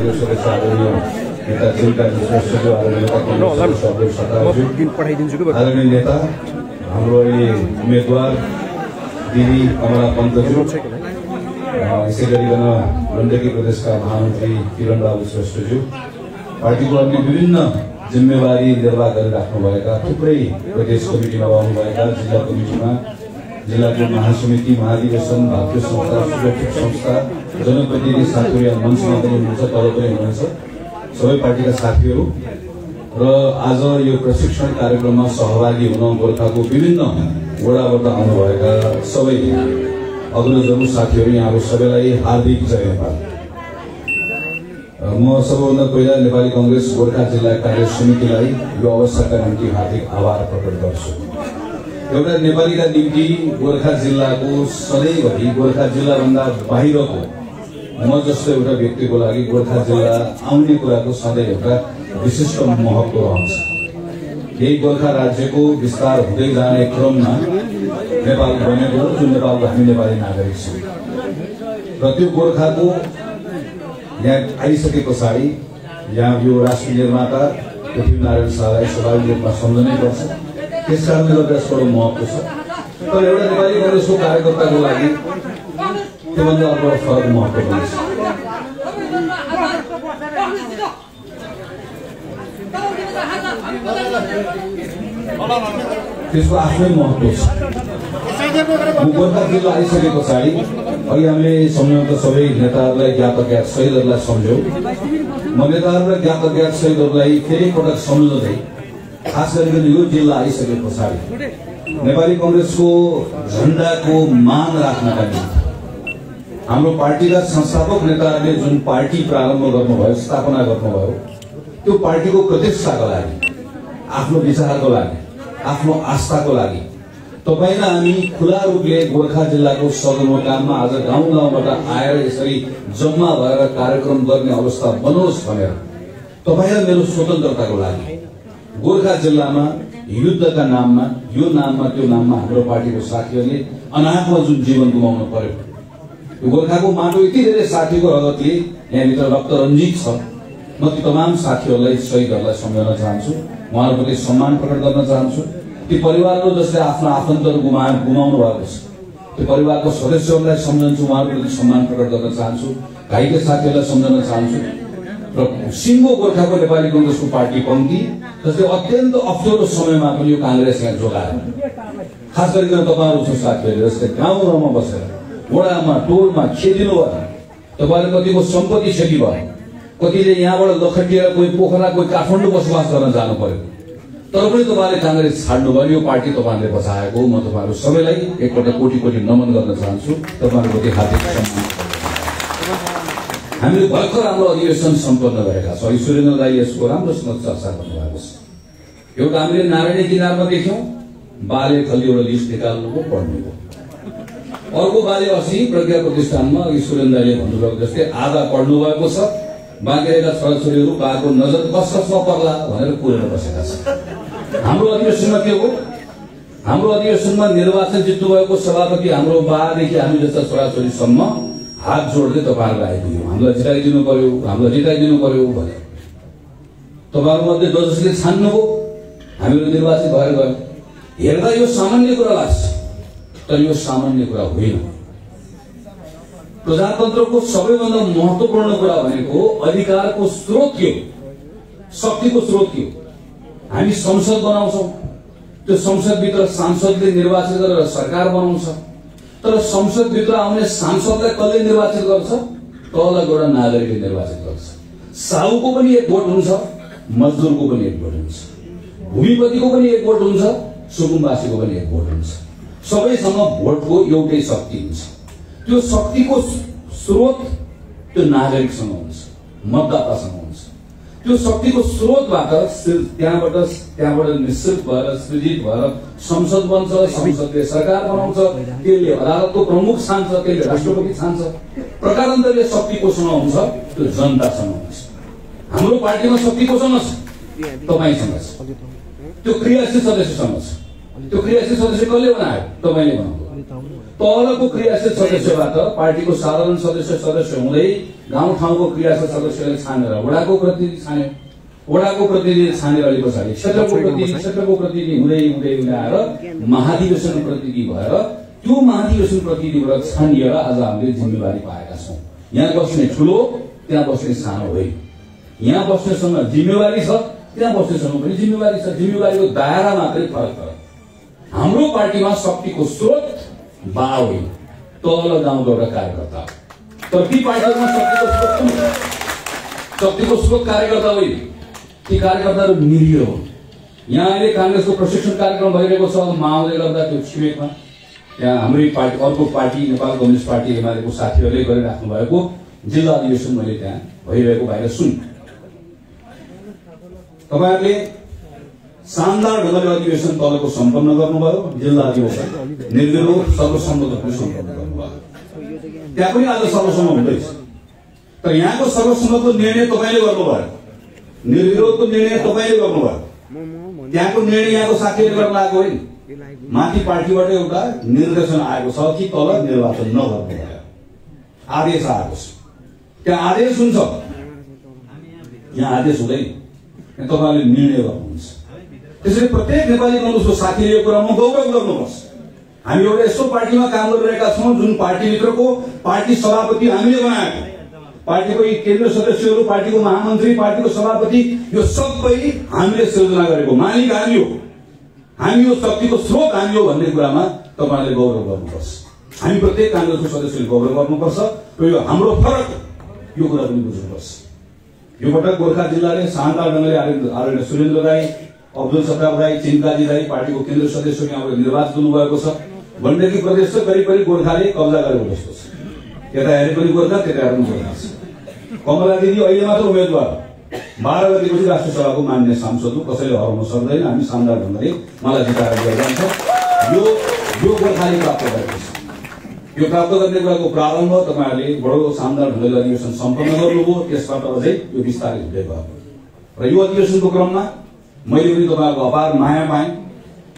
कांग्रेस सदस्य आदरणीय नेता चिलका श्रेष्ठज्यू, आदरणीय आदरणीय नेता हाम्रो उम्मेदवार दिदी कमला पन्तज्यू, यसै गरिकन गण्डकी प्रदेशका महामन्त्री किरण बाबु श्रेष्ठज्यू, पार्टीको अन्य विभिन्न जिम्मेवारी निर्वाह गरिराख्नुभएका थुप्रै प्रदेश कमिटीमा रहनुभएका, जिल्ला कमिटीमा, जिल्लाको महासमिति, महाधिवेशन, भाग्य संस्था, सुरक्षित संस्था, जनप्रतिनिधि साथीहरू यहाँ मञ्चमा पनि हुनुहुन्छ, तल पनि हुनुहुन्छ, सबै पार्टीका साथीहरू र आज यो प्रशिक्षण कार्यक्रममा सहभागी हुन गोर्खाको विभिन्न वडाबाट आउनुभएका सबै अग्रजहरू, साथीहरू, यहाँहरू सबैलाई हार्दिक जय नेपाल। म सबैभन्दा पहिला नेपाली कांग्रेस गोर्खा जिल्ला कार्य समितिलाई यो अवसरका निम्ति हार्दिक आभार प्रकट गर्छु। एउटा नेपालीका निम्ति गोर्खा जिल्लाको सधैँभरि गोर्खा जिल्लाभन्दा बाहिरको म जस्तो एउटा व्यक्तिको लागि गोर्खा जिल्ला आउने कुराको सधैँ एउटा विशिष्ट महत्व रहन्छ। यही गोर्खा राज्यको विस्तार हुँदै जाने क्रममा नेपाल बनेको हो, जुन नेपालको हामी नेपाली नागरिक छौँ र त्यो गोर्खाको यहाँ आइसके पछाडि यहाँ यो राष्ट्र निर्माता पृथ्वीनारायण शाहलाई स्वाभाविक रूपमा सम्झनै पर्छ। त्यस कारणले गर्दा यसको महत्व छ। तर एउटा नेपाली कांग्रेसको कार्यकर्ताको लागि त्योभन्दा अर्को फरक महत्व पनि छ। त्यसको आफ्नै महत्व छ। गोर्खा जिल्ला आइसके पछाडि अघि हामीले सम्झौँ त सबै नेताहरूलाई, ज्ञात अज्ञात शहीदहरूलाई सम्झ्यौँ। म नेताहरू र ज्ञात अज्ञात शहीदहरूलाई फेरि पटक सम्झँदै खास गरिकन यो जिल्ला आइसके पछाडि नेपाली कांग्रेसको झण्डाको मान राख्नका निम्ति हाम्रो पार्टीका संस्थापक नेताहरूले जुन पार्टी प्रारम्भ गर्नुभयो, स्थापना गर्नुभयो, त्यो पार्टीको प्रतिष्ठाको लागि, आफ्नो विचारको लागि, आफ्नो आस्थाको लागि तपाईलाई हामी खुला रूपले गोर्खा जिल्लाको सदरमुकाममा आज गाउँ गाउँबाट आएर यसरी जम्मा भएर कार्यक्रम गर्ने अवस्था बनोस् भनेर तपाईलाई मेरो स्वतन्त्रताको लागि गोर्खा जिल्लामा युद्धका नाममा, यो नाममा, त्यो नाममा हाम्रो पार्टीको साथीहरूले अनाथमा जुन जीवन गुमाउनु पर्यो, गोर्खाको माटो यति धेरै साथीको रगतले यहाँभित्र रक्त रञ्जित छ। म ती तमाम साथीहरूलाई, शहीदहरूलाई सम्झन चाहन्छु, उहाँहरूप्रति सम्मान प्रकट गर्न चाहन्छु। ती परिवारको जसले आफ्नो आफन्तहरू गुमाउनु भएको छ, त्यो परिवारको सदस्यहरूलाई सम्झन्छु, उहाँहरूप्रति सम्मान प्रकट गर्न चाहन्छु। घाइते साथीहरूलाई सम्झन चाहन्छु र सिङ्गो गोर्खाको नेपाली कांग्रेसको पार्टी पङ्क्ति जसले अत्यन्त अप्ठ्यारो समयमा पनि यो कांग्रेस यहाँ जोगायो। खास गरिकन तपाईँहरू छ साथीहरूले जस्तै गाउँ गाउँमा बसेर, वडामा, टोलमा खेदिनु भयो, तपाईँहरू कतिको सम्पत्ति क्षति भयो, कतिले यहाँबाट लखटिएर कोही पोखरा, कोही काठमाडौँ बसोबास गर्न जानु पर्यो, तर पनि तपाईँले कांग्रेस छाड्नुभयो। यो पार्टी तपाईँहरूले बचाएको। म तपाईँहरू सबैलाई एकपल्ट कोटी कोटी नमन गर्न चाहन्छु। तपाईँहरूप्रति हार्दिक सम्मान। हामीले भर्खर हाम्रो अधिवेशन सम्पन्न गरेका छौँ। सुरेन्द्र दाई यसको राम्रोसँग चर्चा गर्नुभएको छ। एउटा हामीले नारायणी किनारमा देख्यौँ, बाले खल्ली एउटा लिस्ट निकाल्नुभयो, पढ्नुभयो। अर्को बाले अस्ति प्रज्ञा प्रतिष्ठानमा सुरेन्द्र दाईले भन्नुभएको जस्तै आधा पढ्नु भएको छ, बाँकी रहेका छोराछोरीहरू बाको नजर कसमा पर्ला भनेर कुरेर बसेका छन्। हाम्रो अधिवेशनमा के हो? हाम्रो अधिवेशनमा निर्वाचन जित्नु भएको सभापति हाम्रो बादेखि हामी जस्ता छोराछोरीसम्म हात जोड्दै तपाईँहरूलाई आइदियो, हामीलाई जिताइदिनु पर्यो, हामीलाई जिताइदिनु पर्यो भने तपाईँहरूमध्ये जसले छान्नुभयो, हामीहरू निर्वाचित भएर गयौँ। हेर्दा यो सामान्य कुरा लाग्छ, तर यो सामान्य कुरा होइन। प्रजातन्त्रको सबैभन्दा महत्त्वपूर्ण कुरा भनेको अधिकारको स्रोत के हो, शक्तिको स्रोत के हो। हामी संसद बनाउँछौँ, त्यो संसदभित्र सांसदले निर्वाचित गरेर सरकार बनाउँछ, तर संसदभित्र आउने सांसदलाई कसले निर्वाचित गर्छ? तल एउटा नागरिकले निर्वाचित गर्छ। साहुको पनि एक भोट हुन्छ, मजदुरको पनि एक भोट हुन्छ, भूमिपतिको पनि एक भोट हुन्छ, सुकुम्बासीको पनि एक भोट हुन्छ। सबैसँग भोटको एउटै शक्ति हुन्छ। त्यो शक्तिको स्रोत त्यो नागरिकसँग हुन्छ, मतदातासँग हुन्छ। त्यो शक्तिको स्रोतबाट त्यहाँबाट निश्चित भएर सृजित भएर संसद बन्छ, संसदले सरकार बनाउँछ, त्यसले अदालतको प्रमुख छान्छ, त्यसले राष्ट्रपति छान्छ। प्रकारान्तरले शक्ति कोसँग हुन्छ? त्यो जनतासँग हुन्छ। हाम्रो पार्टीमा शक्ति कोसँग छ? तपाईँसँग छ। त्यो क्रियाशील सदस्यसँग छ। त्यो क्रियाशील सदस्य कसले बनायो? तपाईँले बनाउनु। तलको क्रियाशील सदस्यबाट पार्टीको साधारण सदस्य हुँदै गाउँठाउँको क्रियाशील सदस्यले छानेर वडाको प्रतिनिधि छान्यो, वडाको प्रतिनिधि छानेर अलि पछाडि क्षेत्रको प्रतिनिधि हुँदै आएर महाधिवेशन प्रतिनिधि भएर त्यो महाधिवेशन प्रतिनिधिबाट छानिएर आज हामीले जिम्मेवारी पाएका छौँ। यहाँ बस्ने ठुलो, त्यहाँ बस्ने सानो होइन। यहाँ बस्नेसँग जिम्मेवारी छ, त्यहाँ बस्नेसँग पनि जिम्मेवारी छ। जिम्मेवारीको दायरा मात्रै फरक छ। हाम्रो पार्टीमा शक्तिको स्रोत बा होइन, तल गाउँको एउटा कार्यकर्ता। तर ती पार्टीमा शक्तिको स्रोत कार्यकर्ता होइन, ती कार्यकर्ताहरू निरीह हो। यहाँ अहिले कांग्रेसको प्रशिक्षण कार्यक्रम भइरहेको छ माओले गर्दा त्यो छिमेकमा। त्यहाँ हाम्रै पार्टी, अर्को पार्टी नेपाल कम्युनिस्ट पार्टी एमालेको साथीहरूले गरिराख्नु भएको जिल्ला अधिवेशन मैले त्यहाँ भइरहेको बाहिर सुने। तपाईहरुले शानदार ढंगले अधिवेशन तलको सम्पन्न गर्नुभयो, जिल्ला अधिवेशन निर्विरोध सर्वसम्मतले सम्पन्न गर्नुभयो। त्यहाँ पनि आज सर्वसम्मत हुँदैछ। तर यहाँको सर्वसम्मतको निर्णय तपाईले गर्नुभयो, निर्विरोधको निर्णय तपाईले गर्नुभयो। त्यहाँको निर्णय यहाँको साथीहरूले गर्न लागेको होइन। माथि पार्टीबाट एउटा निर्देशन आएको छ कि तल निर्वाचन नगर्नु भयो, आदेश आएको छ। त्यहाँ आदेश हुन्छ, यहाँ आदेश हुँदैन। तपाईले निर्णय गर्नुहुन्छ। त्यसैले प्रत्येक नेपाली कांग्रेसको साथीले यो कुरामा गौरव गर्नुपर्छ। हामी एउटा यस्तो पार्टीमा काम गरिरहेका छौं जुन पार्टीभित्रको पार्टी सभापति हामीले बनाएको, पार्टीको केन्द्रीय सदस्यहरू, पार्टीको महामन्त्री, पार्टीको सभापति, यो सबै हामीले सिर्जना गरेको मालिक हामी हो। हामी यो शक्तिको स्रोत हामी हो भन्ने कुरामा तपाईहरुले गौरव गर्नुपर्छ। हामी प्रत्येक कांग्रेसको सदस्यले गौरव गर्नुपर्छ र यो हाम्रो फरक, यो कुरा पनि बुझ्नुपर्छ। यो पटक गोर्खा जिल्लाले शानदार ढंगले आदरणीय सुरेन्द्र राई, अब्दुल सत्तार राई, चिन्काजी राई पार्टीको केन्द्रीय सदस्य यहाँबाट निर्वाचित हुनुभएको छ। गण्डकी प्रदेश चाहिँ करिब गोर्खाले कब्जा गरेको जस्तो छ। यता हेरे पनि गोर्खा, त्यता हेरे पनि गोर्खा छ। कमला दिदी अहिले मात्र उम्मेदवार, 12 गतेपछि राष्ट्रिय सभाको मान्य सांसद हो, कसैले हराउन सक्दैन। हामी शानदार ढंगले मलाई जिताएर लिएर जान्छ। यो गोर्खाले प्राप्त गरेको छ। यो प्राप्त गर्ने कुराको प्रारम्भ तपाईहरुले बडो शानदार ढंगले अधिवेशन सम्पन्न गर्नुभयो। त्यसबाट अझै यो विस्तारित हुँदै गयो र यो अधिवेशनको क्रममा मैले पनि तपाईहरुको अपार माया पाएँ।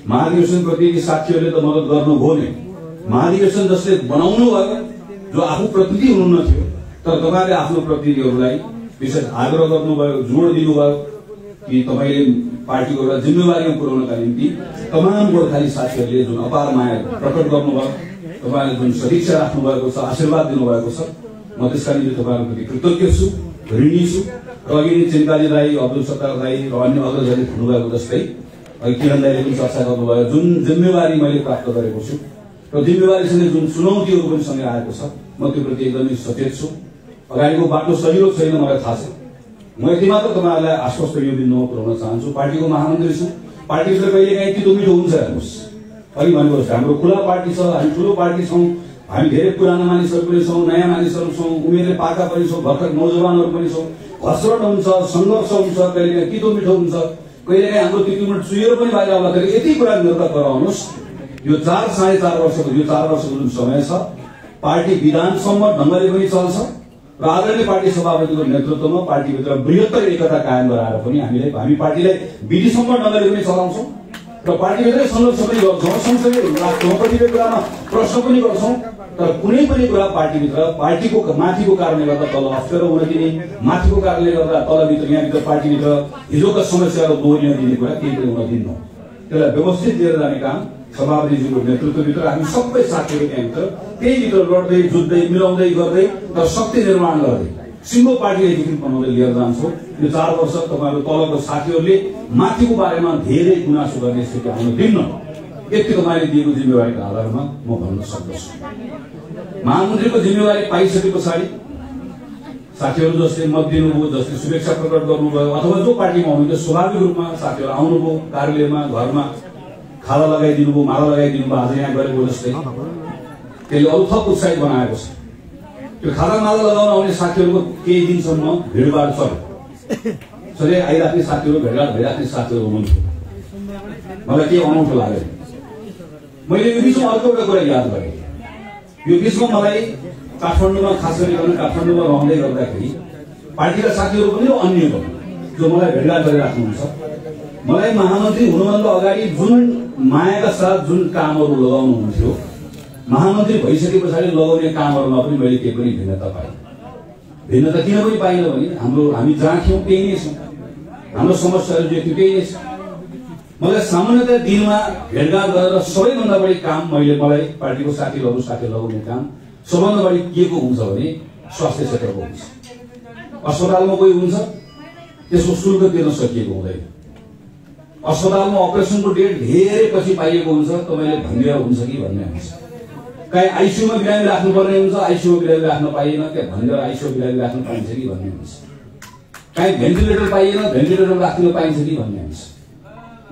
महाधिवेशन प्रतिनिधि साथीहरूले त मद्दत गर्नुभयो नै। महाधिवेशन जसले बनाउनु भयो, जो आफू प्रतिनिधि हुनुहुन्न थियो, तर तपाईहरुले आफ्नो प्रतिनिधिहरूलाई विशेष आग्रह गर्नुभयो, जोड दिनुभयो कि तपाईले पार्टीको एउटा जिम्मेवारीमा पुर्याउनका निम्ति तमाम गोर्खाली साथीहरूले जुन अपार माया प्रकट गर्नुभयो, तपाईले जुन सदिच्छा राख्नु भएको छ, आशीर्वाद दिनुभएको छ, म त्यसका निम्ति तपाईहरुप्रति कृतज्ञ छु, ऋणी छु। र अघि चिन्काजी राई, अब्दुल सत्तार राई र अन्य अग्रजहरूले भन्नुभएको जस्तै अघि किरण दाइले पनि चर्चा गर्नुभयो, जुन जिम्मेवारी मैले प्राप्त गरेको छु र जिम्मेवारीसँगै जुन चुनौतीहरू पनि सँगै आएको छ, म त्यो प्रति एकदमै सचेत छु। अगाडिको बाटो सजिलो छैन मलाई थाहा छ। म यति मात्र तपाईहरुलाई आश्वस्त यो बिन्दुमा पुर्याउन चाहन्छु। पार्टीको महामन्त्री छु, पार्टीभित्र कहिलेकाहीँ तितो मिठो हुन्छ हेर्नुहोस्। अघि भनेको जस्तो हाम्रो खुला पार्टी छ, हामी ठुलो पार्टी छौँ, हामी धेरै पुराना मानिसहरू पनि छौँ, नयाँ मानिसहरू छौँ, उमेरले पाका पनि छौँ, भर्खर नौजवानहरू पनि छौँ। घसरट हुन्छ, सङ्घर्ष हुन्छ, कहिलेकाहीँ तितो मिठो हुन्छ, कहिलेकाहीँ हाम्रो तितो मिठो चुहेर पनि बाहिर आउँदाखेरि यति कुरा निर्भर गराउनुहोस्। यो 4-4.5 वर्षको जुन समय छ, पार्टी विधानसम्म ढंगले पनि चल्छ र आदरणीय पार्टी सभापतिको नेतृत्वमा पार्टीभित्र बृहत्तर एकता कायम गराएर पनि हामी पार्टीलाई विधिसम्म ढंगले पनि चलाउँछौँ र पार्टीभित्रै सङ्घर्ष पनि गर्छौँ, सँगसँगै कतिपय कुरामा प्रश्न पनि गर्छौँ। तर कुनै पनि कुरा पार्टीभित्र पार्टीको माथिको कारणले गर्दा तल अप्ठ्यारो हुन दिने, माथिको कारणले गर्दा तलभित्र यहाँभित्र पार्टीभित्र हिजोका समस्याहरू दोहोरिन दिने कुरा केही पनि हुन दिन्नौँ। त्यसलाई व्यवस्थित लिएर जाने काम सभापतिजीको नेतृत्वभित्र हामी सबै साथीहरू त्यहाँभित्र त्यहीभित्र लड्दै, जुझ्दै, मिलाउँदै गर्दै र शक्ति निर्माण गर्दै सिङ्गो पार्टीलाई विकृत बनाउँदै लिएर जान्छौँ। यो 4 वर्ष तपाईहरु तलको साथीहरूले माथिको बारेमा धेरै गुनासो गर्ने स्थिति आउन दिन्न। यति तपाईले दिएको जिम्मेवारीको आधारमा म भन्न सक्दछु। महामन्त्रीको जिम्मेवारी पाइसके पछाडि साथीहरू जसले मत दिनुभयो, जसले शुभेच्छा प्रकट गर्नुभयो, अथवा जो पार्टीमा हुनुहुन्थ्यो स्वाभाविक रूपमा साथीहरू आउनुभयो, कार्यालयमा, घरमा खाला लगाइदिनु भयो, माला लगाइदिनु भयो, आज यहाँ गरेको जस्तै त्यसले अरू थप उत्साहित बनाएको छ। त्यो खाला माला लगाउन आउने साथीहरूको केही दिनसम्म भिडभाड चल्यो। सधैँ आइराख्ने साथीहरू, भेटघाट भइराख्ने साथीहरू हुनुहुन्थ्यो। मलाई के अनौठो लाग्यो, मैले यो बिचमा अर्को एउटा कुरा याद गरेँ। यो बिचमा मलाई काठमाडौँमा, खास गरी काठमाडौँमा रहँदै गर्दाखेरि पार्टीका साथीहरू पनि अन्य पनि जो मलाई भेटघाट गरिराख्नुहुन्छ, मलाई महामन्त्री हुनुभन्दा अगाडि जुन मायाका साथ जुन कामहरू लगाउनुहुन्थ्यो महामन्त्री भइसके पछाडि लगाउने कामहरुमा पनि मैले केही पनि भिन्नता पाएँ। भिन्नता किन पनि पाइनँ भने हामी जहाँ थियौँ त्यही नै छौँ, हाम्रो समस्याहरू जो थियो त्यही नै छ। मलाई सामान्यतया दिनमा भेटघाट गरेर सबैभन्दा बढी काम मलाई पार्टीको साथीहरू साथै लगाउने काम सबभन्दा बढी के को हुन्छ भने स्वास्थ्य क्षेत्रको हुन्छ। अस्पतालमा कोही हुन्छ त्यसको शुल्क तिर्न सकिएको हुँदैन। अस्पतालमा अपरेसनको डेट धेरै पछि पाइएको हुन्छ, तपाईले भनिदिएर हुन्छ कि भन्ने हुन्छ। कहीँ आइसियुमा बिरामी राख्नुपर्ने हुन्छ, आइसियुमा बिरामी राख्न पाइएन, त्यहाँ भनिदिएर आइसियु बिरामी राख्न पाइन्छ कि भन्ने हुन्छ। कहीँ भेन्टिलेटर पाइएन, भेन्टिलेटर राख्न पाइन्छ कि भन्ने हुन्छ।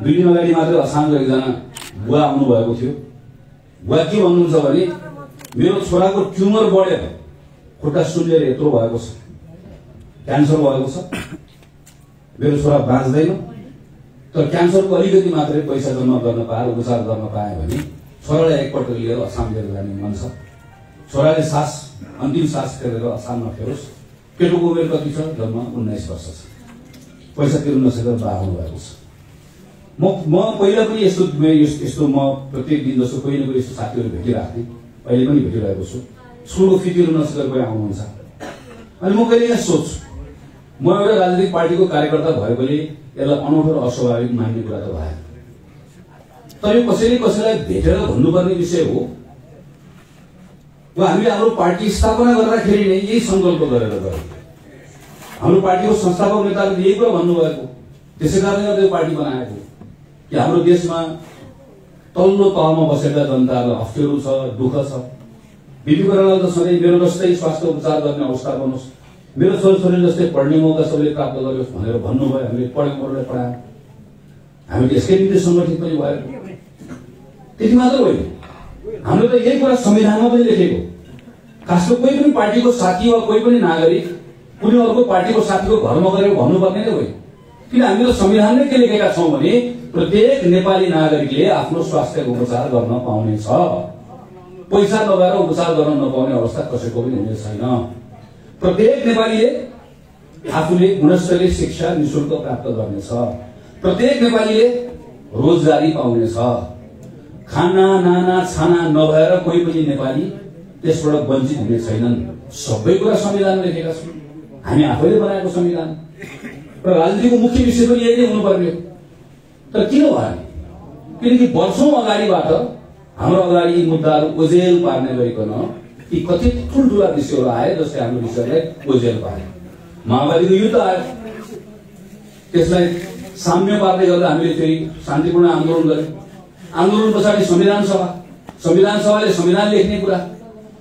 2 दिन अगाडि मात्रै असामको एकजना बुवा आउनु भएको थियो। बुवा के भन्नुहुन्छ भने मेरो छोराको ट्युमर बढेर खुट्टा सुन्नेर यत्रो भएको छ, क्यान्सर भएको छ, मेरो छोरा बाँच्दैन, तर क्यान्सरको अलिकति मात्रै पैसा जम्मा गर्न पाए, उपचार गर्न पाए भने छोरालाई एकपल्ट लिएर असाम लिएर जाने मन छ। छोराले अन्तिम सास फेरेर असाममा फेरोस्। केटोको उमेर कति छ? जम्मा 19 वर्ष छ। पैसा तिर्न नसकेर बा आउनु भएको छ। म पहिला पनि यस्तो म प्रत्येक दिन जस्तो कोही न कोही यस्तो साथीहरू भेटिरहेको थिएँ, अहिले पनि भेटिरहेको छु। स्कुलको फी तिर्न नसकेर कोही आउनुहुन्छ। अनि म कहिले यहाँ सोच्छु, म एउटा राजनीतिक पार्टीको कार्यकर्ता भएकोले यसलाई अनौठो र अस्वाभाविक मान्ने कुरा त भएन। तर यो कसैलाई भेटेर भन्नुपर्ने विषय हो। हामीले हाम्रो पार्टी स्थापना गर्दाखेरि नै यही संकल्प गरेर गयौँ। हाम्रो पार्टीको संस्थापक नेताले यही कुरा भन्नुभएको, त्यसै कारणले गर्दा यो पार्टी बनाएको कि हाम्रो देशमा तल्लो तहमा बसेका जनतालाई अप्ठ्यारो छ, दुःख छ। बिपी कोइरालाले त सधैँ मेरो जस्तै स्वास्थ्य उपचार गर्ने अवस्था बनोस्, मेरो छोराछोरी जस्तै पढ्ने मौका सबैले प्राप्त गरोस् भनेर भन्नुभयो। हामीले पढेकोलाई पढायौँ, हामी त्यसकै निम्ति सङ्गठित पनि भयो। त्यति मात्र होइन, हाम्रो त यही कुरा संविधानमा पनि लेखेको। खासको कोही पनि पार्टीको साथी वा कोही पनि नागरिक कुनै अर्को पार्टीको साथीको घरमा गएर भन्नुपर्ने नै होइन। किन हामीले संविधानले के लेखेका छौँ भने प्रत्येक नेपाली नागरिकले आफ्नो स्वास्थ्य उपचार गर्न पाउनेछ। पैसा लगाएर उपचार गर्न नपाउने अवस्था कसैको पनि हुने छैन। प्रत्येक नेपालीले आफूले गुणस्तरीय शिक्षा निशुल्क प्राप्त गर्नेछ। प्रत्येक नेपालीले रोजगारी पाउनेछ। खाना नाना छाना नभएर कोही पनि नेपाली त्यसबाट वञ्चित हुने छैनन्। सबै कुरा संविधानमा लेखेका छन्, हामी आफैले बनाएको संविधान। र राजनीतिको मुख्य विषय पनि यही नै हुनुपर्ने हो। तर किन भएन? किनकि वर्षौं अगाडिबाट हाम्रो अगाडि मुद्दाहरू ओझेल पार्ने गरिकन ती कति ठुल्ठुला विषयहरू आए, जस्तै हाम्रो विषयलाई ओझेल पारे। माओवादीको युद्ध आयो, त्यसलाई साम्य पार्दै गर्दा हामीले फेरि शान्तिपूर्ण आन्दोलन गर्यौँ। आन्दोलन पछाडि संविधान सभाले संविधान लेख्ने कुरा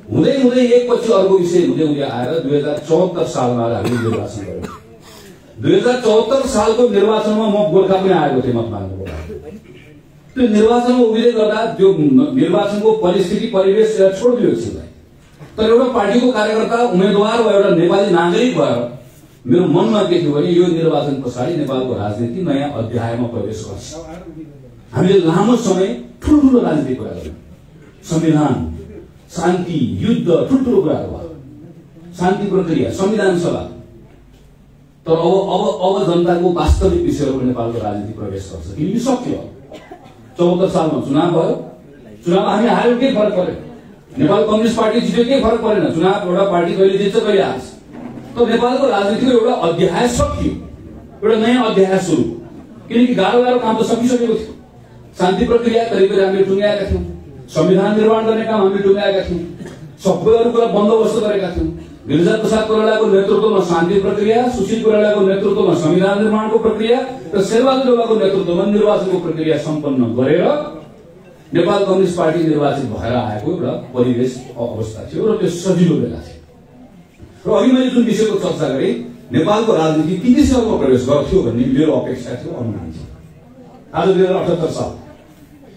हुँदै हुँदै एकपछि अर्को विषय हुँदै आएर 2074 सालमा हामीले निर्वाचन गर्यौँ। 2074 सालको निर्वाचनमा म गोर्खा पनि आएको थिएँ मत माग्नुको लागि। त्यो निर्वाचनमा उभिँदै गर्दा त्यो निर्वाचनको परिस्थिति परिवेश छोडिदियो एकछिनलाई। तर एउटा पार्टीको कार्यकर्ता उम्मेदवार वा एउटा नेपाली नागरिक भएर मेरो मनमा के थियो भने यो निर्वाचन पछाडि नेपालको राजनीति नयाँ अध्यायमा प्रवेश गर्छ। हामीले लामो समय ठुल्ठुलो राजनीति कुरा गर्यौँ। संविधान, शान्ति, युद्ध, ठुल्ठुलो कुराहरू भयो। शान्ति प्रक्रिया, संविधान सभा। तर अब जनताको वास्तविक विषयहरू नेपालको राजनीति प्रवेश गर्छ। किनकि सक्यो 74 सालमा चुनाव भयो। चुनाव हामी हार्यौँ, केही फरक परेन। नेपाल कम्युनिस्ट पार्टी जित्यो, केही फरक परेन। चुनाव एउटा पार्टी कहिले जित्छ कहिले हार्छ। तर नेपालको राजनीतिको एउटा अध्याय सकियो, एउटा नयाँ अध्याय सुरु। किनकि गाह्रो काम त सकिसकेको थियो। शान्ति प्रक्रिया करिब हामीले टुङ्ग्याएका थियौँ। संविधान निर्माण गर्ने काम हामीले टुङ्ग्याएका थियौँ। सबै अरू कुरा बन्दोबस्त गरेका थियौँ। गिरिजा प्रसाद कोइरालाको नेतृत्वमा शान्ति प्रक्रिया, सुशील कोइरालाको नेतृत्वमा संविधान निर्माणको प्रक्रिया र शेरबहादुर देउवाको नेतृत्वमा निर्वाचनको प्रक्रिया सम्पन्न गरेर नेपाल कम्युनिस्ट पार्टी निर्वाचित भएर आएको एउटा परिवेश अवस्था थियो र त्यो सजिलो बेला थियो। र अघि मैले जुन विषयको चर्चा गरेँ, नेपालको राजनीति ती दिशामा प्रवेश गर्थ्यो भन्ने मेरो अपेक्षा थियो, अनुमान थियो। आज 2078 साल,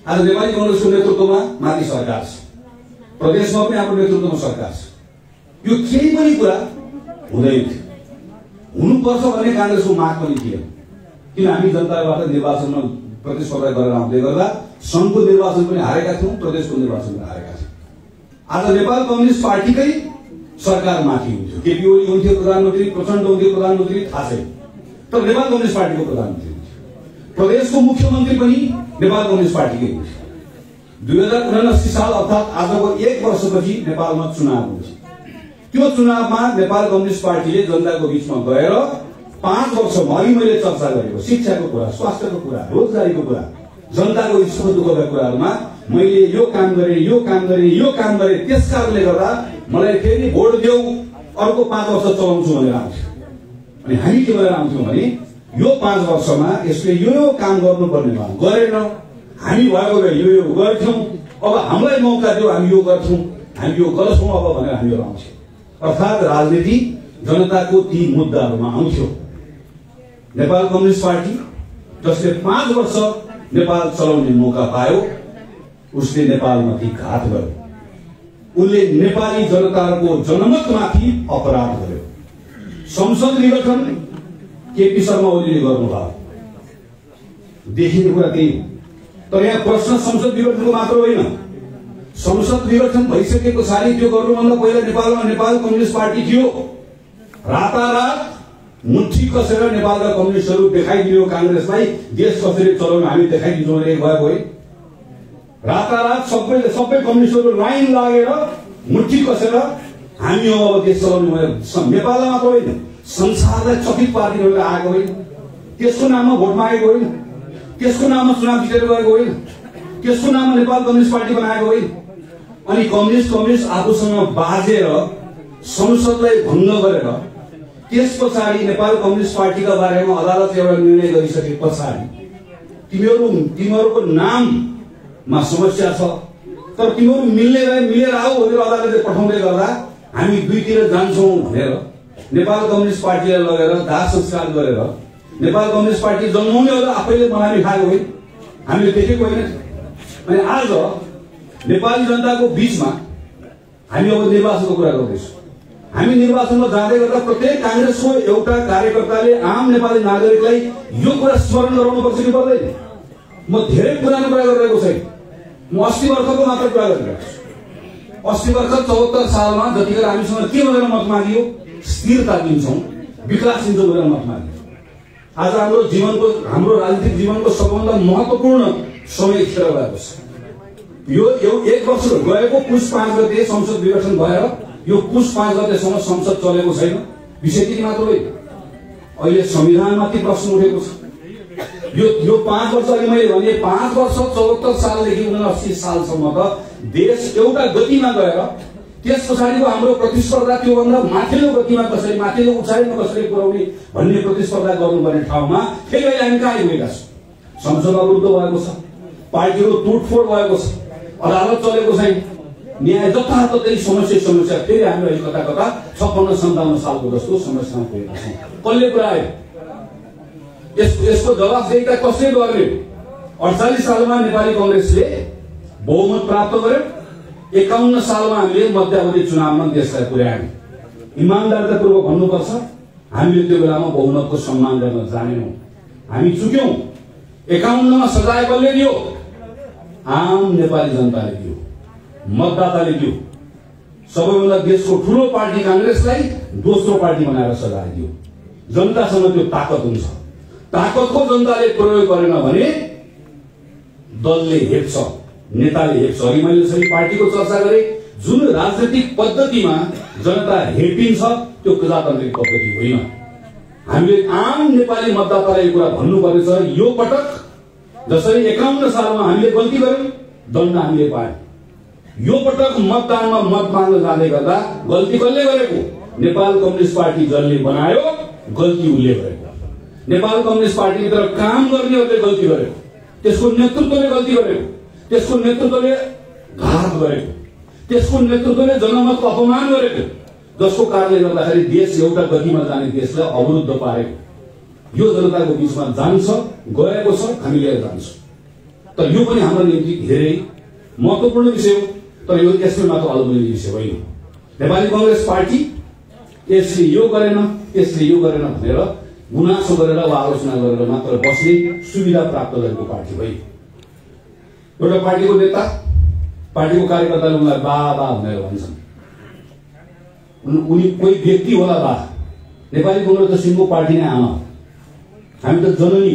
आज नेपाली कांग्रेसको नेतृत्वमा माथि सरकार छ, प्रदेशमा पनि हाम्रो नेतृत्वमा सरकार छ। यो केही पनि कुरा हुँदैन थियो। हुनुपर्छ भन्ने कांग्रेसको माग पनि थिएन। किन हामी जनताबाट निर्वाचनमा प्रतिस्पर्धा गरेर आउँदै गर्दा संघको निर्वाचन पनि हारेका थियौँ, प्रदेशको निर्वाचन पनि हारेका थियौँ। आज नेपाल कम्युनिस्ट पार्टीकै सरकार माथि हुन्थ्यो। केपी ओली हुन्थ्यो प्रधानमन्त्री, प्रचण्ड हुन्थ्यो प्रधानमन्त्री, थाहा छैन। तर नेपाल कम्युनिस्ट पार्टीको प्रधानमन्त्री हुन्थ्यो। प्रदेशको मुख्यमन्त्री पनि नेपाल कम्युनिस्ट पार्टीकै हुन्थ्यो। 2079 साल अर्थात् आजको 1 वर्षपछि नेपालमा चुनाव हुन्छ। त्यो चुनावमा नेपाल कम्युनिस्ट पार्टीले जनताको बीचमा गएर 5 वर्षमा अघि मैले चर्चा गरेको शिक्षाको कुरा, स्वास्थ्यको कुरा, रोजगारीको कुरा, जनताको सुख दुःखका कुराहरूमा मैले यो काम गरे त्यस कारणले गर्दा मलाई फेरि भोट देऊ अर्को 5 वर्ष चलाउँछु भनेर आउँथ्यो। अनि हामी के भनेर आउँथ्यौं भने यो 5 वर्षमा यसले यो काम गर्नुपर्ने भयो, गरेन, हामी भएको भए यो गर्थ्यौं, अब हामीलाई मौका दियो, हामी यो गर्छौं, हामी यो गर्छौं अब भनेर हामीहरू आउँथ्यौं। अर्थात् राजनीति जनताको ती मुद्दाहरूमा आउँथ्यो। नेपाल कम्युनिस्ट पार्टी जसले 5 वर्ष नेपाल चलाउने मौका पायो उसले नेपालमाथि घात गर्यो। उसले नेपाली जनताको जनमतमाथि अपराध गर्यो। संसद निर्वाचन केपी शर्मा ओलीले गर्नुभयो, देखिने कुरा त्यही हो। तर यहाँ प्रश्न संसद निर्वाचनको मात्र होइन। संसद निर्वाचन भइसकेको सारी त्यो गर्नुभन्दा पहिला नेपालमा नेपाल कम्युनिस्ट पार्टी थियो। रातारात मुठी कसेर नेपालका कम्युनिस्टहरू देखाइदियो कांग्रेसलाई देश कसरी चलाउनु हामी देखाइदिन्छौँ भनेर गएको है। रातारात सबै कम्युनिस्टहरू लाइन लागेर मुठी कसेर हामी अब देश चलाउने भनेर नेपालमा मात्र होइन संसारलाई चकित पार्टी भनेर आएको होइन। त्यसको नाममा भोट मागेको होइन, त्यसको नाममा चुनाव जितेर गएको होइन, त्यसको नाममा नेपाल कम्युनिस्ट पार्टी बनाएको होइन। अनि कम्युनिस्ट आफूसँग बाजेर संसदलाई भङ्ग गरेर त्यस पछाडि नेपाल कम्युनिस्ट पार्टीका बारेमा अदालतले एउटा निर्णय गरिसके पछाडि तिमीहरूको नाममा समस्या छ तर तिमीहरू मिलेर आऊ भनेर अदालतले पठाउँदै गर्दा हामी दुईतिर जान्छौँ भनेर नेपाल कम्युनिस्ट पार्टीलाई लगेर दाह संस्कार गरेर नेपाल कम्युनिस्ट पार्टी जन्माउने होला आफैले बनामी खाएको होइन, हामीले देखेको होइन। अनि आज नेपाली जनताको बीचमा हामी अब निर्वाचनको कुरा गर्दैछौँ। हामी निर्वाचनमा जाँदै गर्दा प्रत्येक कांग्रेसको एउटा कार्यकर्ताले आम नेपाली नागरिकलाई यो कुरा स्मरण गराउनु पर्छ कि पर्दैन। म धेरै पुरानो कुरा गरिरहेको छैन, म 80 वर्षको मात्र कुरा गरिरहेको छु। 80 वर्ष 74 सालमा जतिखेर हामीसँग के भनेर मत मागियो, स्थिरता दिन्छौँ, विकास दिन्छौँ भनेर मत मागियो। आज हाम्रो राजनीतिक जीवनको सबभन्दा महत्त्वपूर्ण समय खेर गएको छ। यो 1 वर्ष गएको पुष 5 गते संसद निर्वाचन भएर यो पुष 5 गतेसम्म संसद चलेको छैन। विषय त्यति मात्र होइन, अहिले संविधानमाथि प्रश्न उठेको छ। यो 5 वर्ष अघि मैले भने 5 वर्ष 74 सालदेखि 79 सालसम्म त देश एउटा गतिमा गएर त्यस पछाडिको हाम्रो प्रतिस्पर्धा त्योभन्दा माथिल्लो गतिमा कसरी माथिल्लो उचाइमा कसरी पुर्याउने भन्ने प्रतिस्पर्धा गर्नुपर्ने ठाउँमा फेरि अहिले हामी कहाँ आइपुगेका छौँ। संसद अवरुद्ध भएको छ, पार्टीको टुटफोड भएको छ, अदालत चलेको छैन, न्याय जताततै समस्या फेरि हामी अहिले कता 56-57 सालको जस्तो समस्यामा पुगेका छौँ। कसले पुर्यायो यसको जवाफदेहिता कसले गर्ने? 48 सालमा नेपाली कांग्रेसले बहुमत प्राप्त गर्यो, 51 सालमा हामीले मध्यावधि चुनावमा देशलाई पुर्यायौं। इमानदारतापूर्वक भन्नुपर्छ हामीले त्यो बेलामा बहुमतको सम्मान गर्न जानेनौं, हामी चुक्यौं। 51 मा सजाय कसले दियो? आम नेपाली जनताले दियो, मतदाताले दियो। सबैभन्दा देशको ठूलो पार्टी कांग्रेसलाई दोस्रो पार्टी बनाएर सजाय दियो। जनतासँग त्यो ताकत हुन्छ, ताकतको जनताले प्रयोग गरेन भने दलले हेप्छ, नेताले हेप्छ। अघि मैले जसरी पार्टीको चर्चा गरे, जुन राजनीतिक पद्धतिमा जनता हेपिन्छ त्यो प्रजातान्त्रिक पद्धति होइन। हामीले आम नेपाली मतदातालाई कुरा भन्नुपर्नेछ। यो पटक जसरी 51 सालमा हामीले गल्ती गर्यौं, दण्ड हामीले पायौं। यो पटक मतदानमा मत माग्न जाँदै गर्दा गल्ती कसले गरेको? नेपाल कम्युनिस्ट पार्टी जसले बनायो गल्ती उसले गरेको। नेपाल कम्युनिस्ट पार्टीभित्र काम गर्नेहरूले गल्ती गरेको, त्यसको नेतृत्वले गल्ती गरेको, त्यसको नेतृत्वले घात गरेको, त्यसको नेतृत्वले जनमतको अपमान गरेको, जसको कारणले गर्दाखेरि देश एउटा गतिमा जाने देशलाई अवरुद्ध पारेको। यो जनताको बीचमा जान्छ, गएको छ, हामी लिएर जान्छौँ। तर यो पनि हाम्रो निम्ति धेरै महत्त्वपूर्ण विषय हो। तर यो यसले मात्र अलमलिने विषय होइन। नेपाली कांग्रेस पार्टी यसले यो गरेन, यसले यो गरेन भनेर गुनासो गरेर वा आलोचना गरेर मात्र बस्ने सुविधा प्राप्त गरेको पार्टी होइन। एउटा पार्टीको नेता, पार्टीको कार्यकर्ताले उनलाई बा भनेर भन्छन्। उनी कोही व्यक्ति होला बा। नेपाली कांग्रेस त सिङ्गो पार्टी नै आमा, हामी त जननी।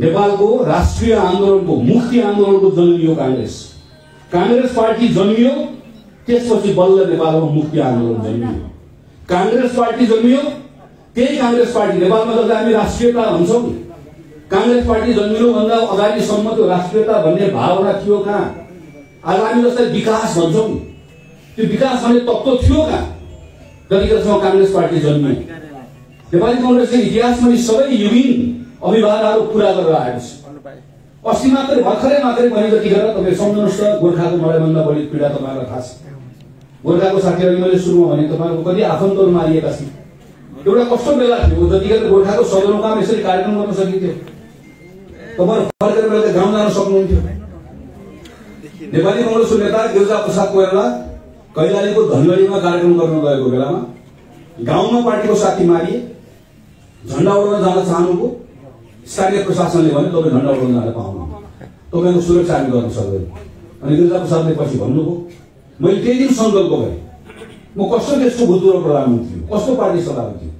नेपालको राष्ट्रिय आन्दोलनको मुक्ति आन्दोलनको जन्मियो कांग्रेस। कांग्रेस पार्टी जन्मियो, त्यसपछि बल्ल नेपालमा मुक्ति आन्दोलन जन्मियो। कांग्रेस पार्टी जन्मियो, त्यही कांग्रेस पार्टी नेपालमा जब हामी राष्ट्रियता भन्छौं नि, कांग्रेस पार्टी जन्मिनुभन्दा अगाडिसम्म त्यो राष्ट्रियता भन्ने भावना थियो कहाँ? आज हामी जस्तै विकास भन्छौं नि, त्यो विकास भन्ने तत्त्व थियो कहाँ जतिखेरसम्म कांग्रेस पार्टी जन्मियो? नेपाली कांग्रेसको इतिहासमा यी सबै युगीन अभिभावनाहरू पूरा गरेर आएको छ। अस्ति मात्रै भर्खरै भने जतिखेर तपाईँ सम्झनुहोस् त, गोर्खाको मलाइभन्दा बढी पीडा तपाईँलाई थाहा छ। गोर्खाको साथीहरू मैले सुरुमा भने तपाईँको कति आफन्तहरू मारिएका छन्। एउटा कस्तो बेला थियो जतिखेर गोर्खाको सदरमुकाम यसरी कार्यक्रम गर्न सकिन्थ्यो। तपाईँ फर्केर बेला गाउँ जान सक्नुहुन्थ्यो। नेपाली कांग्रेसको नेता गिरिजा प्रसाद कोइराला कैलालीको धनगढीमा कार्यक्रम गर्न गएको बेलामा गाउँमा पार्टीको साथी मारिए। झण्डा उडाउन जान चाहनुको स्थानीय प्रशासनले भने तपाईँ झण्डा उडाउन जान पाउनु, तपाईँको सुरक्षा हामी गर्न सक्दैन। अनि गिरिजा प्रसादले पछि भन्नुभयो, मैले त्यही दिन सङ्कल्प गरेँ, म कस्तो देशको भूतपूर्व प्रधानमन्त्री हो, कस्तो पार्टी सभापति हो,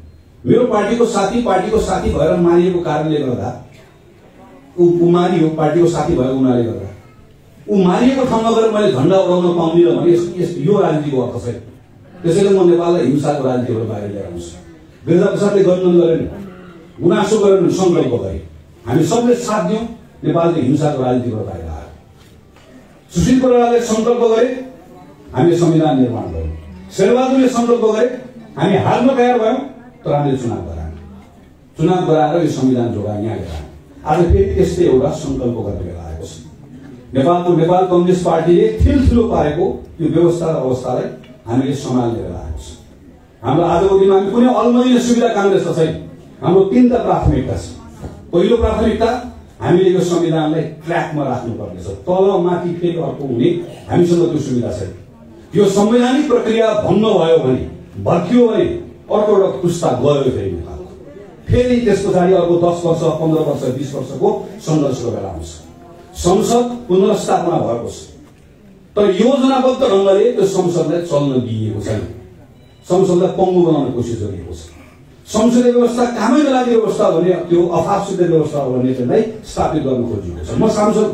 मेरो पार्टीको साथी भएर मारिएको कारणले गर्दा ऊ मारियो, पार्टीको साथी भएको हुनाले गर्दा ऊ मारिएको ठाउँमा गएर मैले झण्डा उडाउन पाउँदिनँ भने यो राजनीतिको अर्थ छैन। त्यसैले म नेपाललाई हिंसाको राजनीतिबाट बाहिर ल्याएर आउँछु। गिरिजा प्रसादले गर्नु गरेन, गुनासो गरेर सङ्कल्प गरे, हामी सबले साथ दियौँ, नेपालले हिंसाको राजनीतिबाट बाहिर आयो। सुशील कोइरालाले सङ्कल्प गरे, हामीले संविधान निर्माण गर्यौँ। शेरबहादुरले सङ्कल्प गरे, हामी हार्न तयार भयौँ, तर हामीले चुनाव गराएर यो संविधान जोगायौँ, यहाँ ल्याएर। आज फेरि त्यस्तै एउटा सङ्कल्प गर्ने बेला आएको छ। नेपाल कम्युनिस्ट पार्टीले ठिलठिलो पारेको यो व्यवस्था र अवस्थालाई हामीले सम्हाल्ने बेला आएको छ। हाम्रो आजको दिनमा हामी कुनै अलमलिने सुविधा कांग्रेस त छैन। हाम्रो तीनटा प्राथमिकता छ। पहिलो प्राथमिकता, हामीले यो संविधानलाई ट्र्याकमा राख्नुपर्नेछ। तल माथि फेरि अर्को हुने हामीसँग त्यो सुविधा छैन। यो संवैधानिक प्रक्रिया भङ्ग भयो भने, भत्कियो भने अर्को एउटा पुस्ता गयो फेरि नेपालको। फेरि त्यस पछाडि अर्को 10 वर्ष 15 वर्ष 20 वर्षको सङ्घर्षको बेला आउँछ। संसद पुनर्स्थापना भएको छ, तर योजनाबद्ध ढङ्गले त्यो संसदलाई चल्न दिइएको छैन। संसदलाई पङ्गु बनाउने कोसिस गरिएको छ। संसदीय व्यवस्था कामै नलाग्ने व्यवस्था भने त्यो अफासित व्यवस्था हो भन्ने चाहिँ स्थापित गर्न खोजिएको छ। म सांसद,